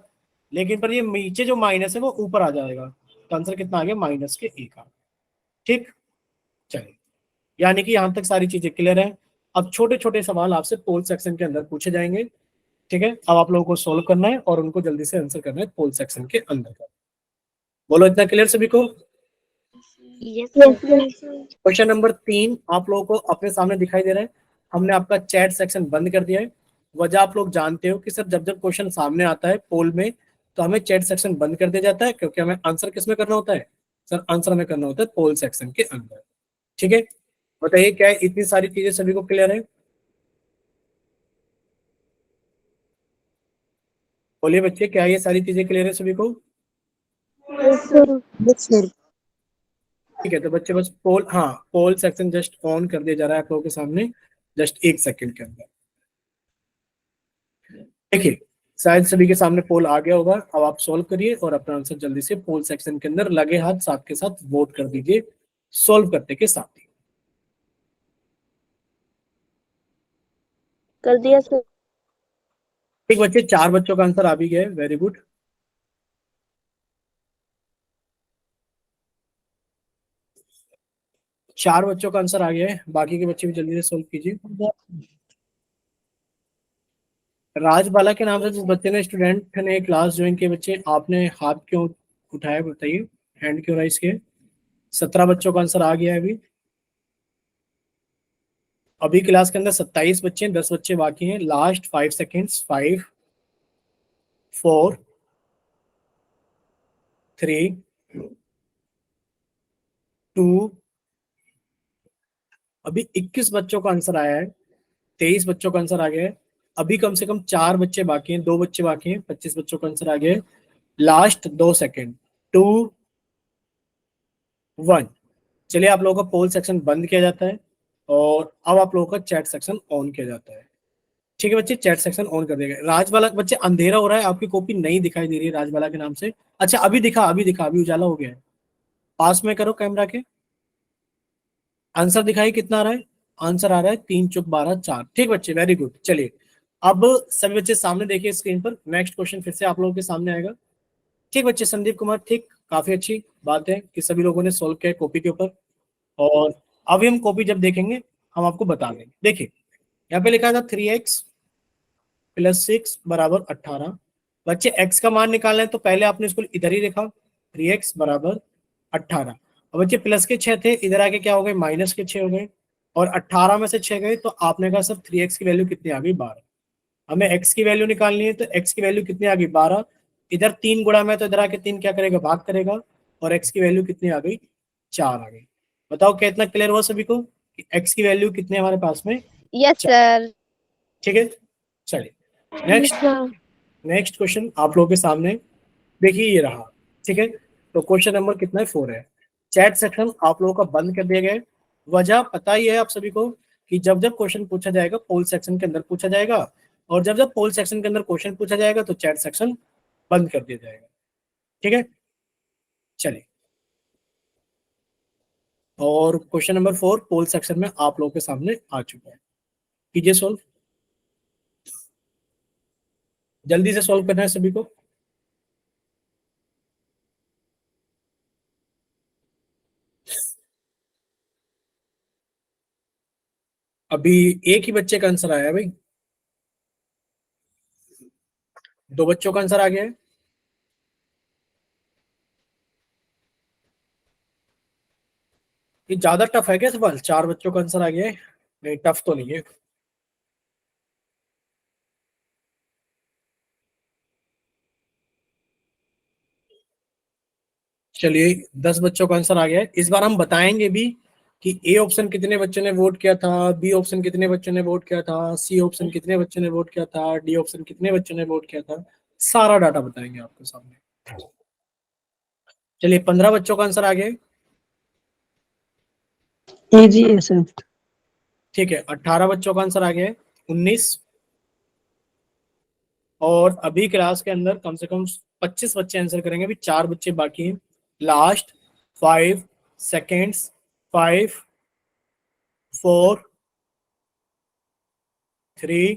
लेकिन पर ये नीचे जो माइनस है वो ऊपर आ जाएगा, तो आंसर कितना आ गया -1 आ गया। ठीक, चलिए यानी कि यहां तक सारी चीजें क्लियर है। अब छोटे छोटे सवाल आपसे पोल सेक्शन के अंदर पूछे जाएंगे। ठीक है, अब आप लोगों को सोल्व करना है और उनको जल्दी से आंसर करना है पोल सेक्शन के अंदर का। बोलो इतना क्लियर सभी को। क्वेश्चन नंबर 3 आप लोगों को अपने सामने दिखाई दे रहा है। हमने आपका चैट सेक्शन बंद कर दिया है। वजह आप लोग जानते हो कि सर जब जब क्वेश्चन सामने आता है पोल में तो हमें चैट सेक्शन बंद कर दिया जाता है, क्योंकि हमें आंसर किस में करना होता है, सर आंसर हमें करना होता है पोल सेक्शन के अंदर। ठीक है, बताइए क्या इतनी सारी चीजें सभी को क्लियर है। बोलिए बच्चे, क्या ये सारी चीजें क्लियर है सभी को। ठीक है, तो बच्चे बस पोल, हाँ पोल सेक्शन जस्ट ऑन कर दिया जा रहा है आप लोगों के सामने, जस्ट 1 सेकंड के अंदर। देखिए शायद सभी के सामने पोल आ गया होगा। अब आप सॉल्व करिए और अपना आंसर जल्दी से पोल सेक्शन के अंदर लगे हाथ साथ के साथ वोट कर दीजिए, सॉल्व करते के साथ ही। कर दिया सर। ठीक बच्चे, 4 बच्चों का आंसर आ भी गया है, वेरी गुड। चार बच्चों का आंसर आ गया है, बाकी के बच्चे भी जल्दी से सोल्व कीजिए। राजबाला के नाम से जिस बच्चे ने, स्टूडेंट ने क्लास ज्वाइन किए, बच्चे आपने हाथ क्यों उठाया बताइए, हैंड क्यों राइज किए? 17 बच्चों का आंसर आ गया है अभी। अभी क्लास के अंदर 27 बच्चे हैं, 10 बच्चे बाकी हैं। Last 5 seconds, 5 4 3 2। अभी 21 बच्चों का आंसर आया है, 23 बच्चों का आंसर आ गया है। अभी कम से कम 4 बच्चे बाकी हैं, 2 बच्चे बाकी हैं, 25 बच्चों का आंसर आ गया है। Last 2 second, 2 1। चलिए, आप लोगों का पोल सेक्शन बंद किया जाता है और अब आप लोगों का चैट सेक्शन ऑन किया जाता है। ठीक है बच्चे, चैट सेक्शन ऑन कर देगा। राजबाला बच्चे, अंधेरा हो रहा है, आपकी कॉपी नहीं दिखाई दे रही है राजबाला के नाम से। अच्छा, अभी दिखा, अभी दिखा, अभी उजाला हो गया है। पास में करो कैमरा के, आंसर दिखाई कितना आ रहा है? आंसर आ रहा है 3 चुक 12 4। ठीक बच्चे, वेरी गुड। चलिए, अब सभी बच्चे सामने देखिए स्क्रीन पर। नेक्स्ट क्वेश्चन फिर से आप लोगों के सामने आएगा। ठीक बच्चे, संदीप कुमार, ठीक, काफी अच्छी बात है कि सभी लोगों ने सोल्व किया कॉपी के ऊपर। और अभी हम कॉपी जब देखेंगे हम आपको बता देंगे। देखिए, यहाँ पे लिखा था 3x + 6 = 18। बच्चे x का मान निकालना है तो पहले आपने इसको इधर ही लिखा, 3x = 18। और बच्चे प्लस के 6 थे, इधर आके क्या हो गए, माइनस के 6 हो गए। और 18 में से 6 गए तो आपने कहा सर 3x की वैल्यू कितनी आ गई, 12। हमें x की वैल्यू निकालनी है तो x की वैल्यू कितनी आ गई, 12। इधर 3 गुणा में तो इधर आके 3 क्या करेगा, भाग करेगा। और x की वैल्यू कितनी आ गई, 4 आ गई। बताओ कितना क्लियर हुआ सभी को कि x की वैल्यू कितनी है हमारे पास में? Yes sir. ठीक है, चलिए नेक्स्ट। नेक्स्ट क्वेश्चन आप लोगों के सामने देखिए, ये रहा। ठीक है, तो क्वेश्चन नंबर कितना है, 4 है। चैट सेक्शन आप लोगों का बंद कर दिया गया है। वजह पता ही है आप सभी को कि जब जब क्वेश्चन पूछा जाएगा पोल सेक्शन के अंदर पूछा जाएगा, और जब जब पोल सेक्शन के अंदर क्वेश्चन पूछा जाएगा तो चैट सेक्शन बंद कर दिया जाएगा। ठीक है, चलिए। और क्वेश्चन नंबर 4 पोल सेक्शन में आप लोगों के सामने आ चुका है। कीजिए सोल्व, जल्दी से सोल्व करना है सभी को। अभी एक ही बच्चे का आंसर आया है भाई, 2 बच्चों का आंसर आ गया है। ये ज्यादा टफ है क्या सवाल? 4 बच्चों का आंसर आ गया है, नहीं टफ तो नहीं है। चलिए, 10 बच्चों का आंसर आ गया है। इस बार हम बताएंगे भी कि ए ऑप्शन कितने बच्चों ने वोट किया था, बी ऑप्शन कितने बच्चों ने वोट किया था, सी ऑप्शन कितने बच्चों ने वोट किया था, डी ऑप्शन कितने बच्चों ने वोट किया था। सारा डाटा बताएंगे आपके सामने। चलिए, 15 बच्चों का आंसर आ गया है। जी सर। ठीक है, 18 बच्चों का आंसर आ गया है, 19। और अभी क्लास के अंदर कम से कम 25 बच्चे आंसर करेंगे, अभी 4 बच्चे बाकी हैं। Last 5 seconds, 5 4 3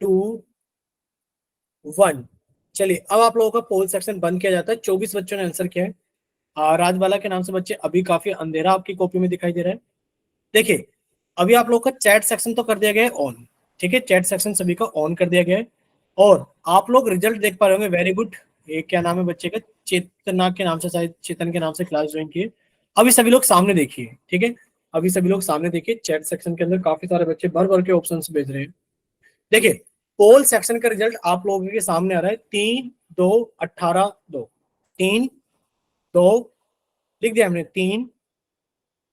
2 1। चलिए, अब आप लोगों का पोल सेक्शन बंद किया जाता है। 24 बच्चों ने आंसर किया है। राजबाला के नाम से बच्चे, अभी काफी अंधेरा आपकी कॉपी में दिखाई दे रहा है। देखिए, अभी आप लोग का चैट सेक्शन तो कर दिया गया है ऑन। ठीक है, चैट सेक्शन सभी का ऑन कर दिया गया है। और आप लोग रिजल्ट देख पा रहे होंगे, वेरी गुड। ये क्या नाम है बच्चे का, चेतना के नाम से, शायद चेतन के नाम से क्लास ज्वाइन किए। अभी सभी लोग सामने देखिए। ठीक है, अभी सभी लोग सामने देखिए, चैट सेक्शन के अंदर काफी सारे बच्चे भर भर के ऑप्शन भेज रहे हैं। देखिए, पोल सेक्शन का रिजल्ट आप लोगों के सामने आ रहा है, 3 2 18 2। 3 2 लिख दिया हमने, 3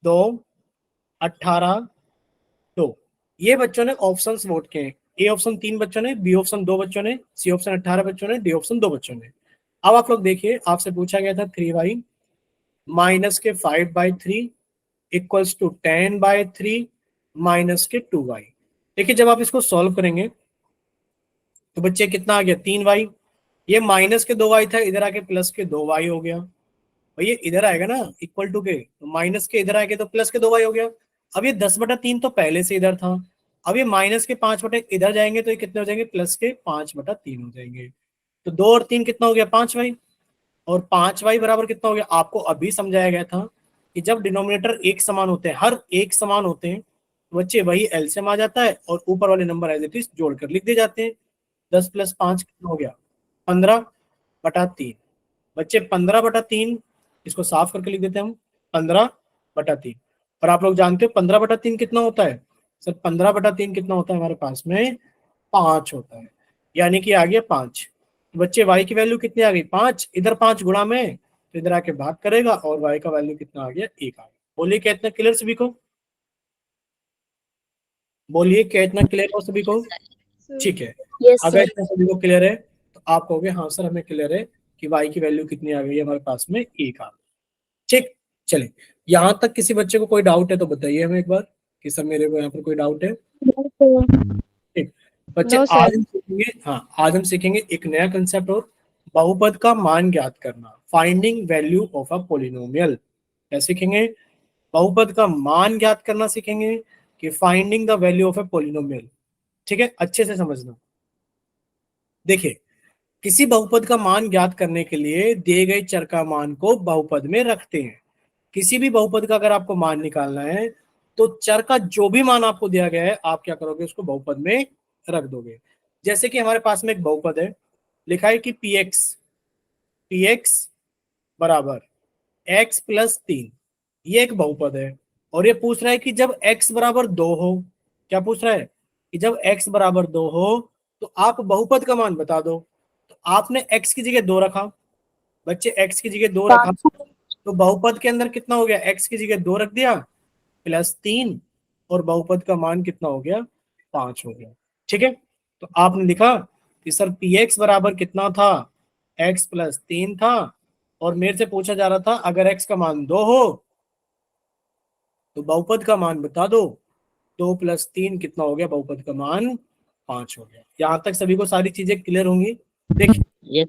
2 18 2। ये बच्चों ने ऑप्शंस वोट किए। ए ऑप्शन 3 बच्चों ने, बी ऑप्शन 2 बच्चों ने, सी ऑप्शन 18 बच्चों ने, डी ऑप्शन 2 बच्चों ने। अब आप लोग देखिए, आपसे पूछा गया था 3y माइनस के 5/3 इक्वल्स टू 10/3 माइनस के 2y। देखिए, जब आप इसको सॉल्व करेंगे तो बच्चे कितना आ गया, 3y। ये माइनस के 2y था, इधर आके प्लस के 2y हो गया। और ये इधर आएगा ना इक्वल टू के, तो माइनस के इधर आएगा तो प्लस के 2y हो गया। अब ये 10/3 तो पहले से इधर था। अब ये माइनस के 5 बटे इधर जाएंगे तो ये कितने हो जाएंगे, प्लस के 5/3 हो जाएंगे। तो 2 और 3 कितना हो गया, 5y। और 5y बराबर कितना हो गया, आपको अभी समझाया गया था कि जब डिनोमिनेटर एक समान होते हैं, हर एक समान होते हैं, बच्चे वही एलसीएम आ जाता है और ऊपर वाले नंबर एज इट इज जोड़कर लिख दिए जाते हैं। 10 + 5 कितना हो गया, 15/3। बच्चे 15/3, इसको साफ करके लिख देते हैं हम, 15/3। और आप लोग जानते हो 15/3 कितना होता है सर, 15/3 कितना होता है हमारे पास में, 5 होता है। यानी कि आ गया 5। बच्चे y की वैल्यू कितनी आ गई, 5। इधर 5 गुणा में तो इधर आके भाग करेगा और y का वैल्यू कितना आ गया, 1 आ गया। बोलिए क्या इतना क्लियर सभी को, बोलिए क्या इतना क्लियर हो सभी को। ठीक है, यस अगर सर। इतना सभी को क्लियर है तो आप कहोगे हाँ सर हमें क्लियर है कि y की वैल्यू कितनी आ गई है हमारे पास में, 1 आ गई। ठीक, चलिए यहां तक किसी बच्चे को कोई डाउट है तो बताइए हमें एक बार कि सर मेरे को यहाँ पर कोई डाउट है। ठीक बच्चे, नो आज सर। हम सीखेंगे, हाँ आज हम सीखेंगे एक नया कंसेप्ट और बहुपद का मान ज्ञात करना, finding value of a polynomial. क्या सीखेंगे, बहुपद का मान ज्ञात करना सीखेंगे कि finding the value of A polynomial. ठीक है, अच्छे से समझना। देखिए, किसी बहुपद का मान ज्ञात करने के लिए दिए गए चर का मान को बहुपद में रखते हैं। किसी भी बहुपद का अगर आपको मान निकालना है तो चर का जो भी मान आपको दिया गया है आप क्या करोगे, उसको बहुपद में रख दोगे। जैसे कि हमारे पास में एक बहुपद है, लिखा है कि पी एक्स बराबर x + 3, ये एक बहुपद है। और ये पूछ रहा है कि जब x बराबर 2 हो, क्या पूछ रहा है कि जब x बराबर 2 हो तो आप बहुपद का मान बता दो। तो आपने x की जगह 2 रखा, बच्चे x की जगह 2 रखा, तो बहुपद के अंदर कितना हो गया, x की जगह 2 रख दिया, +3, और बहुपद का मान कितना हो गया, 5 हो गया। ठीक है, तो आपने लिखा कि सर पी एक्स बराबर कितना था, x + 3 था, और मेरे से पूछा जा रहा था अगर x का मान 2 हो तो बहुपद का मान बता दो। 2 + 3 कितना हो गया, बहुपद का मान 5 हो गया। यहां तक सभी को सारी चीजें क्लियर होंगी। देखिए, यस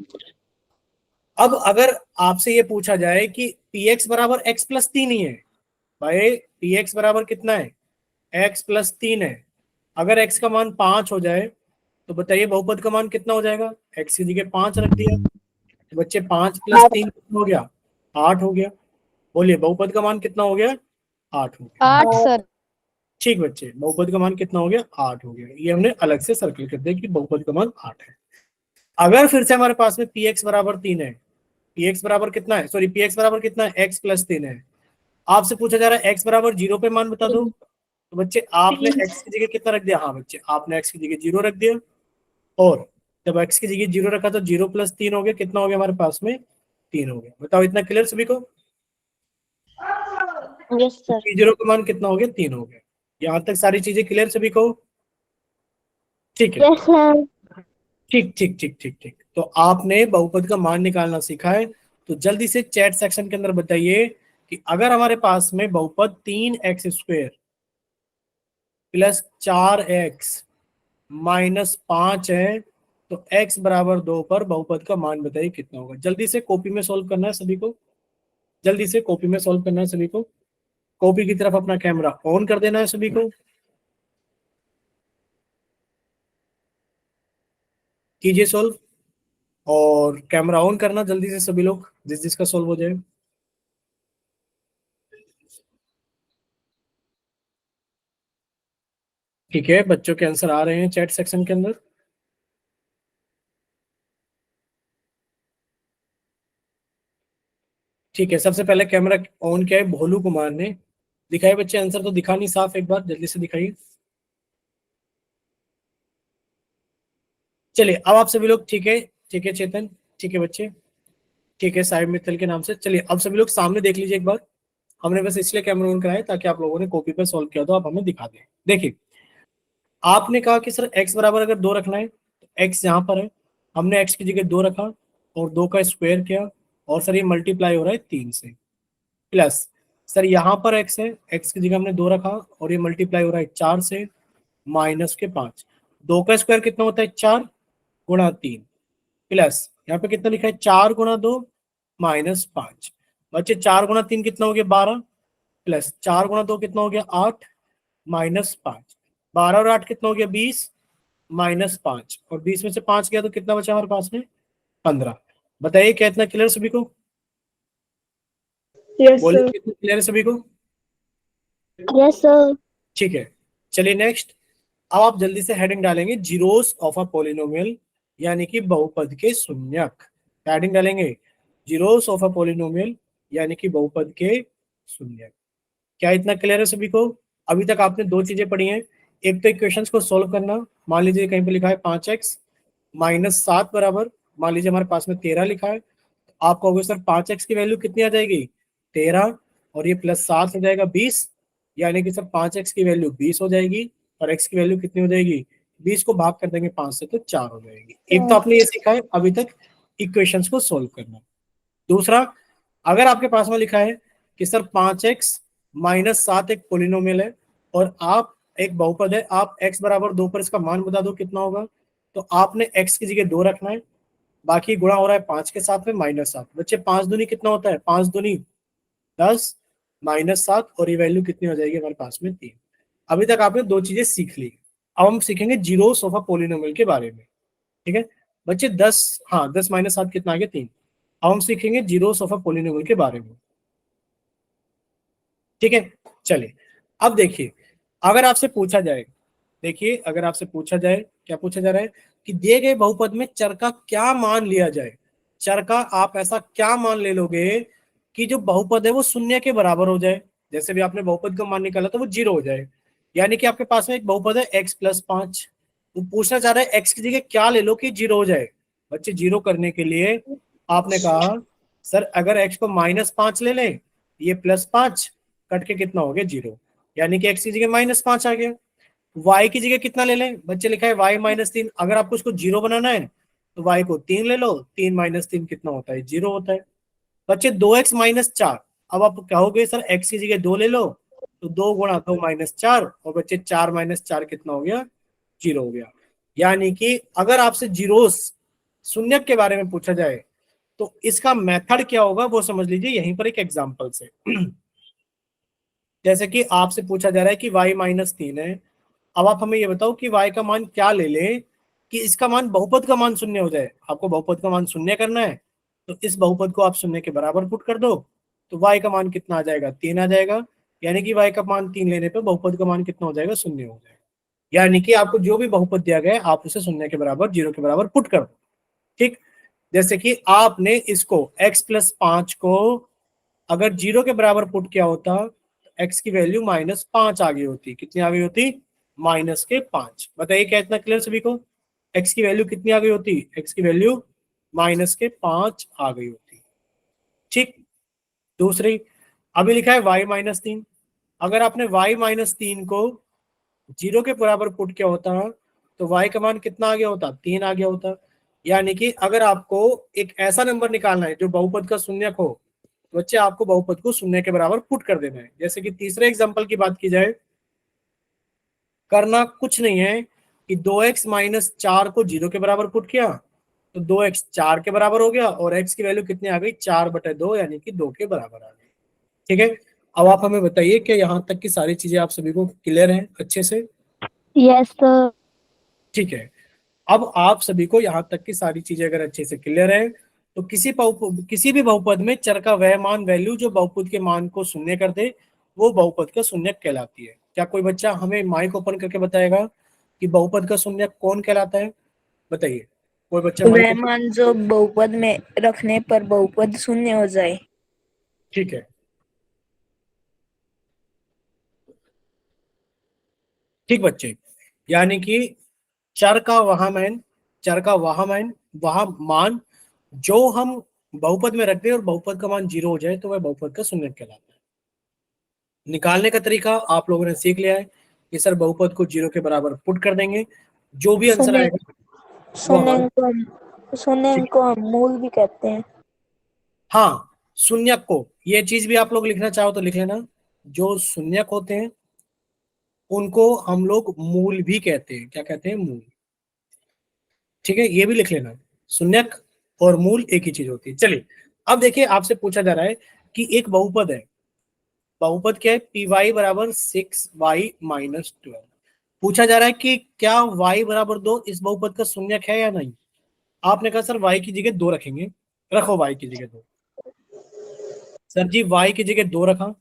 अब अगर आपसे ये पूछा जाए कि पी एक्स बराबर x + 3 ही है, भाई पी एक्स बराबर कितना है, x + 3 है, अगर x का मान 5 हो जाए तो बताइए बहुपद का मान कितना हो जाएगा, x की जगह 5 रख दिया, तो बच्चे 5 + 3 कितना हो गया, 8 हो गया। बोलिए बहुपद का मान कितना हो गया, 8 हो गया। 8 सर। ठीक बच्चे, बहुपद का मान कितना हो गया, 8 हो गया। ये हमने अलग से सर्कल कर दिया कि बहुपद का मान 8 है। अगर फिर से हमारे पास में पी एक्स बराबर 3 है, पी एक्स बराबर कितना है, सॉरी पी एक्स बराबर कितना है, x + 3 है, आपसे पूछा जा रहा है x बराबर 0 पे मान बता दो, तो बच्चे आपने x की जगह कितना रख दिया, हाँ बच्चे आपने x की जगह 0 रख दिया, और जब x की जगह 0 रखा तो 0 + 3 हो गया, कितना हो गया हमारे पास में, 3 हो गया। बताओ इतना क्लियर सभी को, यस सर। जीरो का मान कितना हो गया, 3 हो गया। यहाँ तक सारी चीजें क्लियर सभी को, ठीक है। Yes sir. ठीक ठीक ठीक ठीक ठीक, तो आपने बहुपद का मान निकालना सीखा है। तो जल्दी से चैट सेक्शन के अंदर बताइए कि अगर हमारे पास में बहुपद 3x² + 4x -5 है तो x बराबर 2 पर बहुपद का मान बताइए कितना होगा। जल्दी से कॉपी में सॉल्व करना है सभी को, जल्दी से कॉपी में सॉल्व करना है सभी को, कॉपी की तरफ अपना कैमरा ऑन कर देना है सभी को, कीजिए सॉल्व, और कैमरा ऑन करना जल्दी से सभी लोग, जिस जिसका सॉल्व हो जाए। ठीक है, बच्चों के आंसर आ रहे हैं चैट सेक्शन के अंदर। ठीक है, सबसे पहले कैमरा ऑन किया है भोलू कुमार ने, दिखाइए बच्चे आंसर, तो दिखा नहीं साफ, एक बार जल्दी से दिखाइए। चलिए अब आप सभी लोग, ठीक है चेतन, ठीक है बच्चे, ठीक है साहिब मित्तल के नाम से। चलिए अब सभी लोग सामने देख लीजिए एक बार, हमने बस इसलिए कैमरा ऑन कराया ताकि आप लोगों ने कॉपी पर सॉल्व किया तो आप हमें दिखा दें। देखिए, आपने कहा कि सर x बराबर अगर 2 रखना है तो x यहाँ पर है, हमने x की जगह 2 रखा और 2 का स्क्वायर किया, और सर ये मल्टीप्लाई हो रहा है 3 से, प्लस सर यहाँ पर x है, x की जगह हमने 2 रखा और ये मल्टीप्लाई हो रहा है 4 से, -5, 2 का स्क्वायर कितना होता है, 4 × 3, प्लस यहाँ पे कितना लिखा है, 4 × 2 -5, बच्चे 4 × 3 कितना हो गया, 12, प्लस 4 × 2 कितना हो गया, 8, -5, 12 और 8 कितना हो गया 20 माइनस 5, और 20 में से 5 गया तो कितना बचा हमारे पास में 15। बताइए क्या इतना क्लियर सभी को? यस बोलिए सर। कितना क्लियर है सभी को? Yes sir. ठीक है, चलिए नेक्स्ट। अब आप जल्दी से हेडिंग डालेंगे जीरोस ऑफ अ पॉलिनोमियल, यानी कि बहुपद के शून्यक। हेडिंग डालेंगे जीरोस ऑफ अ पॉलिनोमियल यानी कि बहुपद के शून्यक। क्या इतना क्लियर है सभी को? अभी तक आपने दो चीजें पढ़ी हैं, एक तो इक्वेशंस को सोल्व करना। मान लीजिए कहीं पे लिखा है 5x माइनस 7 बराबर, मान लीजिए हमारे पास में 13 लिखा है, आप कहोगे सर 5x की वैल्यू कितनी आ जाएगी 13, और ये प्लस 7 हो जाएगा 20, यानी कि सर 5x की वैल्यू 20 हो जाएगी, और x की वैल्यू कितनी हो जाएगी 20 को भाग कर देंगे 5 से तो 4 हो जाएगी। एक तो आपने ये सीखा है अभी तक इक्वेशंस को सोल्व करना। दूसरा, अगर आपके पास में लिखा है कि सर 5x माइनस 7 एक पोलिनोमियल है और आप एक बहुपद है, आप x बराबर 2 पर इसका मान बता दो कितना होगा, तो आपने x की जगह 2 रखना है, बाकी गुणा हो रहा है 5 के साथ में माइनस 7। बच्चे 5 दूनी कितना होता है 5 दूनी 10 माइनस 7, और ये वैल्यू कितनी हो जाएगी हमारे पास में 3। अभी तक आपने दो चीजें सीख ली। अब हम सीखेंगे जीरोस ऑफ अ पॉलिनोमियल के बारे में। ठीक है बच्चे 10, हाँ 10 माइनस 7 कितना आ गया 3। अब हम सीखेंगे जीरोस ऑफ अ पॉलिनोमियल के बारे में। ठीक है, चलिए अब देखिए, अगर आपसे पूछा जाए, देखिए अगर आपसे पूछा जाए, क्या पूछा जा रहा है कि दिए गए बहुपद में चर का क्या मान लिया जाए। चर का आप ऐसा क्या मान ले लोगे कि जो बहुपद है वो शून्य के बराबर हो जाए। जैसे भी आपने बहुपद का मान निकाला तो वो 0 हो जाए, यानी कि आपके पास में एक बहुपद है x+5, वो पूछना चाह रहा है x की जगह क्या ले लो कि 0 हो जाए। बच्चे 0 करने के लिए आपने कहा सर अगर x को -5 ले लें, ये +5 कट के कितना हो गया 0, यानी कि x की जगह -5 आ गया। y की जगह कितना ले लें, बच्चे लिखा है y-3, अगर आपको इसको 0 बनाना है तो y को 3 ले लो, 3 माइनस 3 कितना होता है 0 होता है। बच्चे 2x-4, अब आप कहोगे सर x की जगह 2 ले लो, तो 2 गुणा 2 -4, और बच्चे 4 - 4 कितना हो गया 0 हो गया। यानी कि अगर आपसे जीरोस शून्यक के बारे में पूछा जाए तो इसका मेथड क्या होगा वो समझ लीजिए यहीं पर एक एग्जांपल से। जैसे कि आपसे पूछा जा रहा है कि y-3 है, अब आप हमें ये बताओ कि y का मान क्या ले लें कि इसका मान बहुपद का मान शून्य हो जाए। आपको बहुपद का मान शून्य करना है तो इस बहुपद को आप शून्य के बराबर पुट कर दो, तो y का मान कितना आ जाएगा 3 आ जाएगा, यानी कि y का मान 3 लेने पे बहुपद का मान कितना हो जाएगा शून्य हो जाएगा। यानी कि आपको जो भी बहुपद दिया गया है आप उसे शून्य के बराबर 0 के बराबर पुट कर दो। ठीक, जैसे कि आपने इसको x+5 को अगर 0 के बराबर पुट किया होता, x की वैल्यू -5 आ गई होती। कितनी आ गई होती -5। बताइए क्या इतना क्लियर सभी को? x की वैल्यू कितनी आ गई होती, x की वैल्यू -5 आ गई होती। ठीक, दूसरी, अभी लिखा है y-3, अगर आपने y-3 को 0 के बराबर पुट किया होता तो y का मान कितना आ गया होता 3 आ गया होता। यानी कि अगर आपको एक ऐसा नंबर निकालना है जो बहुपद का शून्यक हो, तो बच्चे आपको बहुपद को शून्य के बराबर पुट कर देना है। जैसे कि तीसरे एग्जांपल की बात की जाए, करना कुछ नहीं है कि 2x-4 को 0 के बराबर पुट किया तो 2x 4 के बराबर हो गया, और x की वैल्यू कितनी आ गई 4/2, यानी कि 2 के बराबर आ गई। ठीक है, अब आप हमें बताइए कि यहाँ तक की सारी चीजें आप सभी को क्लियर हैं अच्छे से? Yes sir. ठीक है, अब आप सभी को यहाँ तक की सारी चीजें अगर अच्छे से क्लियर है तो किसी भी बहुपद में चर का वह मान वैल्यू जो बहुपद के मान को शून्य कर दे वो बहुपद का शून्यक कहलाती है। क्या कोई बच्चा हमें माइक ओपन करके बताएगा कि बहुपद का शून्यक कौन कहलाता है? बताइए, कोई बच्चा माइक वह ओपन। मान जो बहुपद में रखने पर बहुपद शून्य हो जाए। ठीक है, ठीक बच्चे, यानी कि चर का वह मान जो हम बहुपद में रख दें और बहुपद का मान 0 हो जाए तो वह बहुपद का शून्यक कहलाता है। निकालने का तरीका आप लोगों ने सीख लिया है कि सर बहुपद को 0 के बराबर पुट कर देंगे, जो भी आंसर शून्य आएगा वो हमारा। शून्य ठीक, को हम मूल भी कहते हैं। हाँ शून्यक को, ये चीज भी आप लोग लिखना चाहो तो लिख लेना, जो शून्यक होते हैं उनको हम लोग मूल भी कहते हैं। क्या कहते हैं? मूल। ठीक है, ये भी लिख लेना, शून्यक और मूल एक ही चीज होती है। चलिए अब देखिए, आपसे पूछा जा रहा है कि एक बहुपद है, बहुपद क्या है, py = 6y - 12। पूछा जा रहा है कि क्या y बराबर 2 इस बहुपद का शून्यक है या नहीं। आपने कहा सर y की जगह 2 रखेंगे, रखो y की जगह 2। सर जी y की जगह 2 रखा,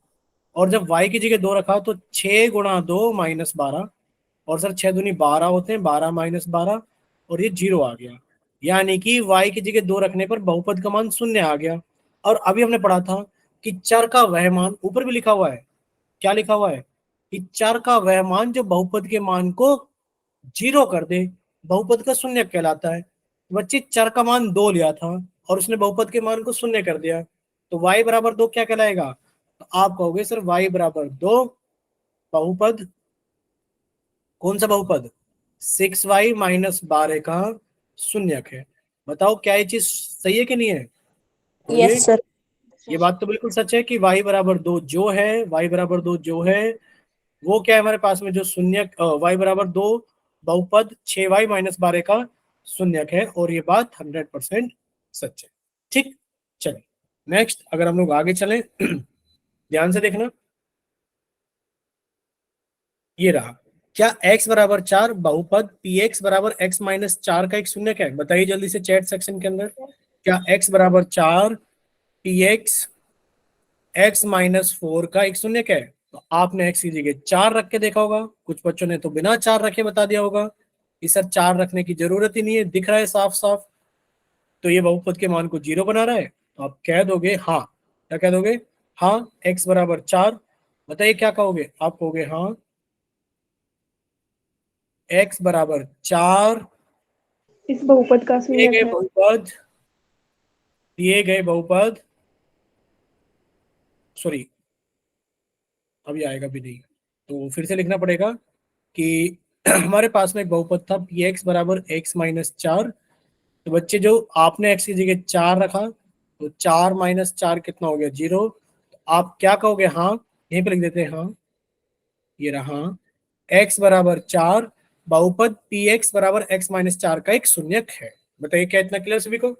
और जब y की जगह 2 रखा तो 6 गुणा 2 माइनस 12, और सर 6 दूनी 12 होते हैं, 12 माइनस 12, और ये 0 आ गया। यानी कि y की जगह 2 रखने पर बहुपद का मान 0 आ गया। और अभी हमने पढ़ा था कि चर का वह मान, ऊपर भी लिखा हुआ है, क्या लिखा हुआ है कि चर का वह मान जो बहुपद के मान को 0 कर दे बहुपद का शून्य कहलाता है। बच्चे चर का मान 2 लिया था और उसने बहुपद के मान को 0 कर दिया, तो y बराबर 2 क्या कहलाएगा। तो आप कहोगे सर y बराबर 2 बहुपद, कौन सा बहुपद, 6y माइनस 12 का शून्यक है। बताओ क्या ये चीज सही है कि नहीं है, बोलिए। Yes sir. ये बात तो बिल्कुल सच है कि y बराबर 2 जो है, y बराबर 2 जो है वो क्या है हमारे पास में, जो शून्यक y बराबर 2 बहुपद 6y माइनस 12 का शून्यक है, और ये बात 100% सच है। ठीक, चलिए नेक्स्ट अगर हम लोग आगे चलें ध्यान से देखना, ये रहा, क्या x बराबर 4 बहुपद px बराबर x माइनस 4 का एक शून्यक है। बताइए जल्दी से चैट सेक्शन के अंदर, क्या x बराबर 4 px x माइनस 4 का एक शून्यक है। तो आपने x की जगह 4 रख के देखा होगा, कुछ बच्चों ने तो बिना 4 रखे बता दिया होगा कि सर 4 रखने की जरूरत ही नहीं है, दिख रहा है साफ साफ, तो ये बहुपद के मान को 0 बना रहा है। तो आप कह दोगे हाँ, क्या कह दोगे, हाँ x बराबर 4। बताइए क्या कहोगे, आप कहोगे हाँ x बराबर 4 इस बहुपद का दिए शून्यक गए है। बहुपद, दिए गए बहुपद, सॉरी अभी आएगा भी नहीं, तो फिर से लिखना पड़ेगा कि हमारे पास में एक बहुपद था पी एक्स बराबर एक्स माइनस 4। तो बच्चे जो आपने एक्स की जगह 4 रखा, तो 4 माइनस 4 कितना हो गया, 0। तो आप क्या कहोगे, हाँ, यहीं पे लिख देते हैं हाँ, ये रहा एक्स बराबर 4 बहुपद पी एक्स बराबर एक्स माइनस 4 का एक शून्यक है। बताइए क्या इतना क्लियर सभी को।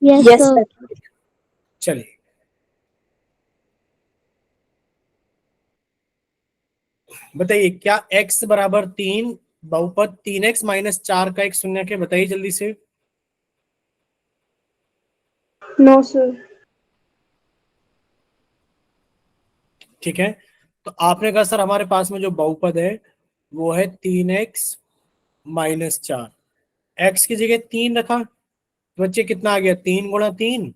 Yes sir. चलिए बताइए क्या x बराबर 3 बहुपद 3x माइनस 4 का एक शून्यक है। बताइए जल्दी से। No sir. ठीक है, तो आपने कहा सर हमारे पास में जो बहुपद है वो है 3x माइनस 4, एक्स की जगह 3 रखा, तो बच्चे कितना आ गया, 3 गुणा 3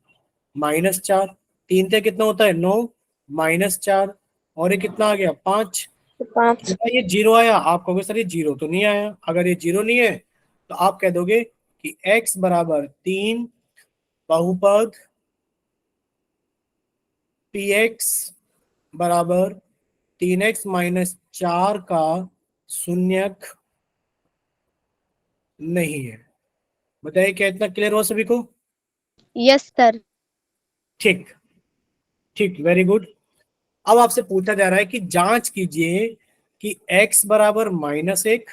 माइनस 4, 3 से कितना होता है 9 माइनस 4, और ये कितना आ गया 5। 5। ये 0 आया, आप कहोगे सर ये 0 तो नहीं आया। अगर ये 0 नहीं है तो आप कह दोगे कि x बराबर 3 बहुपद px बराबर 3x माइनस 4 का शून्यक नहीं है। बताइए क्या इतना क्लियर हो सभी को। Yes sir. ठीक, ठीक, वेरी गुड। अब आपसे पूछा जा रहा है कि जांच कीजिए कि x बराबर -1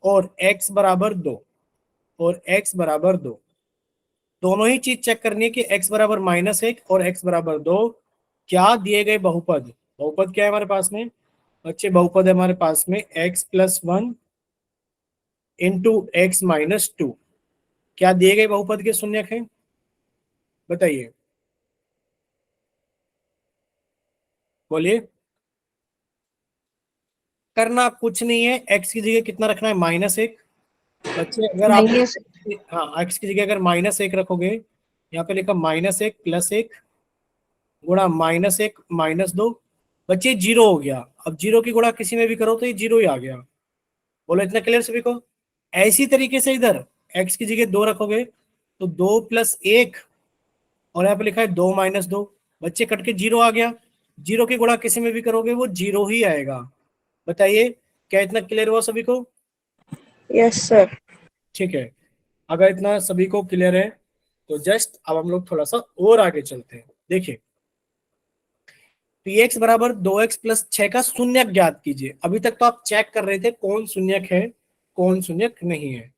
और x बराबर 2 और x बराबर 2 दोनों ही चीज चेक करनी है कि x बराबर -1 और x बराबर 2 क्या दिए गए बहुपद, बहुपद क्या है हमारे पास में बच्चे, बहुपद है हमारे पास में x plus 1 into x minus 2, क्या दिए गए बहुपद के शून्यक हैं। बताइए, बोलिए। करना कुछ नहीं है, x की जगह कितना रखना है, -1। बच्चे अगर आप, हाँ x की जगह अगर -1 रखोगे, यहाँ पे लिखा -1 प्लस 1 गुणा -1 माइनस 2, बच्चे 0 हो गया। अब 0 की गुणा किसी में भी करो तो ये 0 ही आ गया। बोलो इतना क्लियर सभी को। ऐसी तरीके से इधर x की जगह 2 रखोगे तो 2 प्लस 1, और यहाँ पे लिखा है 2 माइनस 2, बच्चे कट के 0 आ गया। 0 की गुणा किसी में भी करोगे वो 0 ही आएगा। बताइए क्या इतना क्लियर हुआ सभी को। Yes sir. ठीक है, अगर इतना सभी को क्लियर है तो जस्ट अब हम लोग थोड़ा सा और आगे चलते हैं। देखिए px बराबर 2x प्लस 6 का शून्यक ज्ञात कीजिए। अभी तक तो आप चेक कर रहे थे कौन शून्यक है कौन शून्यक नहीं है।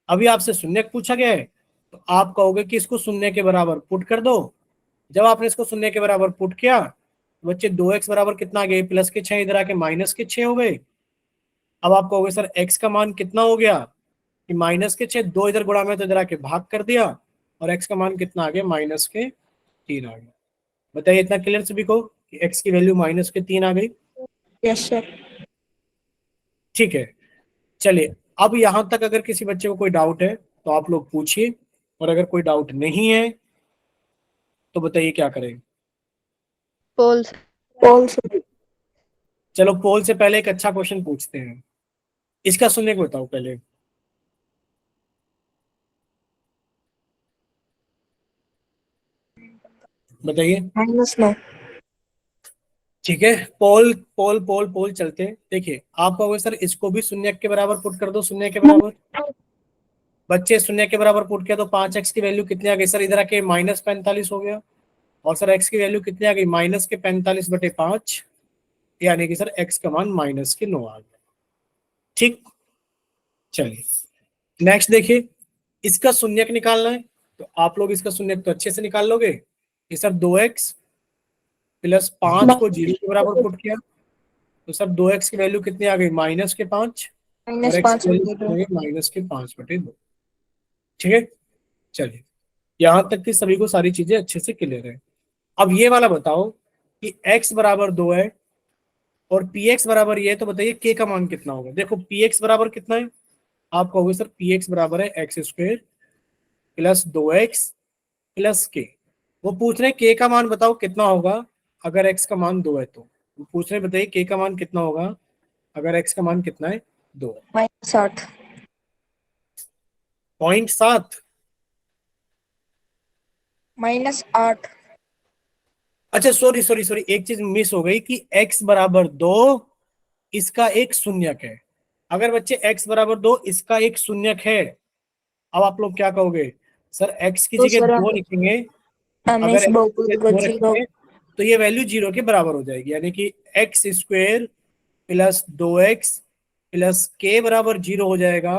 अभी आपसे शून्यक पूछा गया है तो आप कहोगे कि इसको शून्य के बराबर पुट कर दो। जब आपने इसको शून्य के बराबर पुट किया बच्चे 2x बराबर कितना आ गया, प्लस के 6 इधर आके माइनस के 6 हो गए। अब आप कहोगे सर x का मान कितना हो गया, कि माइनस के 6, 2 इधर गुणा में तो इधर आके भाग कर दिया, और x का मान कितना आ गया, माइनस के 3 आ गया। बताइए इतना क्लियर सभी को कि x की वैल्यू माइनस के 3 आ गई। Yes sir. ठीक है, चलिए अब यहां तक अगर किसी बच्चे को कोई डाउट है तो आप लोग पूछिए, और अगर कोई डाउट नहीं है तो बताइए क्या करें। पोल पोल सर। चलो पोल से पहले एक अच्छा क्वेश्चन पूछते हैं, इसका सुनने को बताओ पहले। बताइए। -9। ठीक है, पोल पोल पोल पोल चलते हैं। देखिए आप कहोगे सर इसको भी शून्य के बराबर पुट कर दो, शून्य के बराबर। बच्चे शून्य के बराबर पुट किया तो 5x की वैल्यू कितनी आ गई सर, इधर आके -45 हो गया, और सर x की वैल्यू कितनी आ गई, -45/5, यानी कि सर x का मान -9 आ गया। ठीक, चलिए नेक्स्ट देखिए, इसका शून्यक निकालना है, तो आप लोग इसका शून्यक तो अच्छे से निकाल लोगे। ये सर 2x प्लस 5 को 0 के बराबर पुट किया, तो सर 2x की वैल्यू कितनी आ गई, -5, और x -5 की वैल्यू कितनी आ गई, -5/2। ठीक है, चलिए यहां तक कि सभी को सारी चीजें अच्छे से क्लियर है। अब ये वाला बताओ कि x बराबर 2 है और px बराबर ये है, तो बताइए k का मान कितना होगा। देखो px बराबर कितना है, आप कहोगे सर px बराबर है x² plus 2x plus k। वो पूछ रहे k का मान बताओ कितना होगा अगर x का मान 2 है, तो वो पूछ रहे बताइए k का मान कितना होगा अगर x का मान कितना है, 2 है। -8। 0.7। -8। अच्छा सॉरी सॉरी सॉरी, एक चीज मिस हो गई कि x बराबर 2 इसका एक शून्यक है। अगर बच्चे x बराबर 2 इसका एक शून्यक है, अब आप लोग क्या कहोगे, सर x की तो जगह सर 2 लिखेंगे, हम अगर इस x की बहुपद जगह को 2 जीरो। रखेंगे तो ये वैल्यू 0 के बराबर हो जाएगी, यानी कि x² plus 2x plus k बराबर 0 हो जाएगा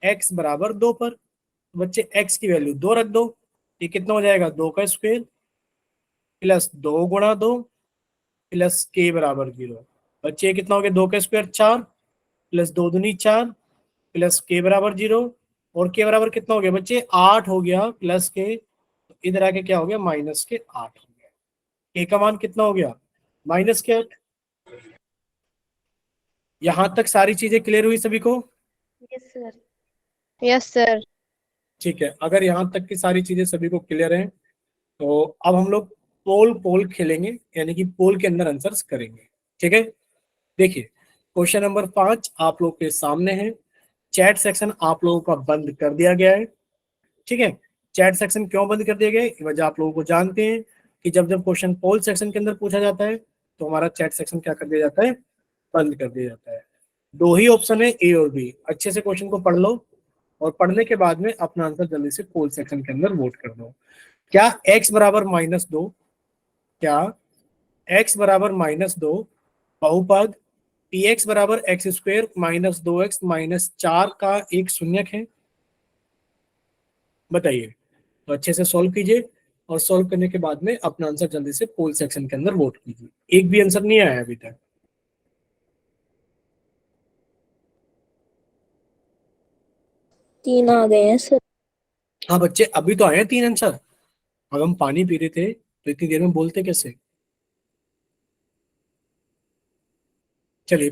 x बराबर 2 पर। बच्चे x की वैल्यू 2 रख दो, ये कितना हो जाएगा, 2 का स्क्वायर प्लस 2 गुणा 2 प्लस k बराबर 0। बच्चे ये कितना हो गया, 2 का स्क्वायर 4 प्लस 2 दूनी 4 प्लस k बराबर 0, और k बराबर कितना हो गया बच्चे, 8 हो गया प्लस k, तो इधर आके क्या हो गया, -8 हो गया। k का मान कितना हो गया, -8। यहां तक सारी चीजें क्लियर हुई सभी को। Yes sir. Yes sir. ठीक है, अगर यहां तक की सारी चीजें सभी को क्लियर है तो अब हम लोग पोल पोल खेलेंगे, यानी कि पोल के अंदर आंसर्स करेंगे। ठीक है, देखिए क्वेश्चन नंबर 5 आप लोग के सामने है। चैट सेक्शन आप लोगों का बंद कर दिया गया है। ठीक है, चैट सेक्शन क्यों बंद कर दिया गया है, ये वजह आप लोगों को जानते हैं कि जब जब क्वेश्चन पोल सेक्शन के अंदर पूछा जाता है तो हमारा चैट सेक्शन क्या कर दिया जाता है, बंद कर दिया जाता है। दो ही ऑप्शन है, ए और बी। अच्छे से क्वेश्चन को पढ़ लो, और पढ़ने के बाद में अपना आंसर जल्दी से पोल सेक्शन के अंदर वोट कर दो। क्या x बराबर -2, क्या x बराबर -2 बहुपद px बराबर x² -2x -4 का एक शून्यक है, बताइए। तो अच्छे से सॉल्व कीजिए, और सॉल्व करने के बाद में अपना आंसर जल्दी से पोल सेक्शन के अंदर वोट कीजिए। एक भी आंसर नहीं आया अभी तक। 3 आ गए हैं सर। हाँ बच्चे, अभी तो आए हैं 3 आंसर। अब हम पानी पी रहे थे तो इतनी देर में बोलते कैसे। चलिए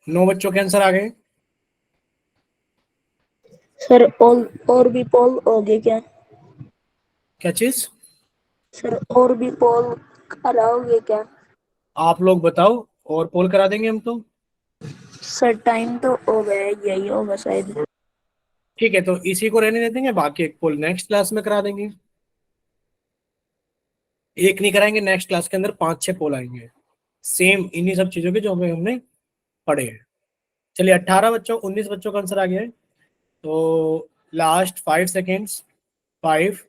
9 बच्चों के आंसर आ गए। सर और भी पोल हो गए क्या? क्या चीज, सर और भी पोल कराओगे क्या? आप लोग बताओ, और पोल करा देंगे हम तो। सर टाइम तो हो गया है, यही होगा शायद। ठीक है, तो इसी को रहने दे देंगे, बाकी एक पोल नेक्स्ट क्लास में करा देंगे। एक नहीं कराएंगे, नेक्स्ट क्लास के अंदर 5-6 पोल आएंगे सेम इन्हीं सब चीजों के जो हमें हमने पढ़े हैं। चलिए 18 बच्चों 19 बच्चों का आंसर आ गया है। तो लास्ट 5 सेकेंड्स, 5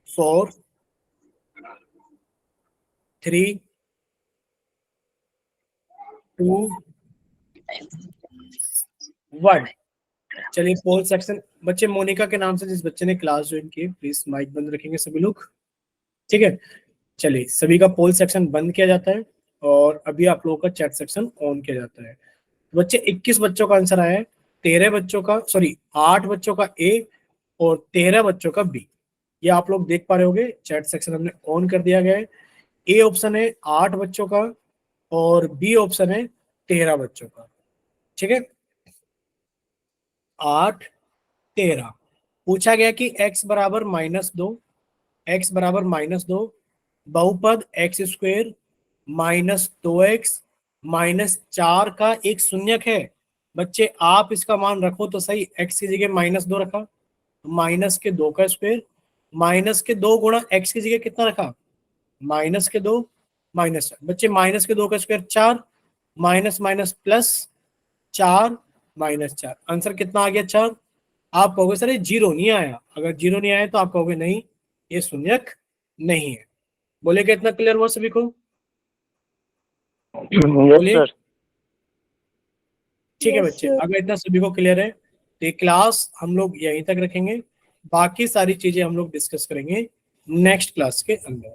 4 3 2 1। चलिए पोल सेक्शन, बच्चे मोनिका के नाम से जिस बच्चे ने क्लास ज्वाइन की प्लीज माइक बंद रखेंगे सभी लोग। ठीक है, चलिए, सभी का पोल सेक्शन बंद किया जाता है और अभी आप लोगों का चैट सेक्शन ऑन किया जाता है। बच्चे 21 बच्चों का आंसर आया है, 13 बच्चों का, सॉरी 8 बच्चों का ए और 13 बच्चों का बी। ये आप लोग देख पा रहे होंगे, चैट सेक्शन हमने ऑन कर दिया गया है। ए ऑप्शन है 8 बच्चों का और बी ऑप्शन है 13 बच्चों का। ठीक है, 8 13। पूछा गया कि x बराबर -2, x बराबर -2, बहुपद x स्क्वेयर -2x -4 का एक शून्यक है। बच्चे आप इसका मान रखो तो सही, x की जगह -2 रखा, -2 का स्क्वेयर, -2 गुणा x की जगह कितना रखा, -2 -4। बच्चे -2 का square 4, minus minus plus 4 -4, answer कितना आ गया 4। आप कहोगे सर ये जीरो नहीं आया, अगर जीरो नहीं आया तो आप कहोगे नहीं ये शून्यक नहीं है। बोलेगा इतना क्लियर हुआ सभी को? बोलिए। ठीक है Yes, बच्चे, sir. अगर इतना सभी को क्लियर है तो ये क्लास हम लोग यहीं तक रखेंगे, बाकी सारी चीजें हम लोग डिस्कस करेंगे नेक्स्ट क्लास के अंदर।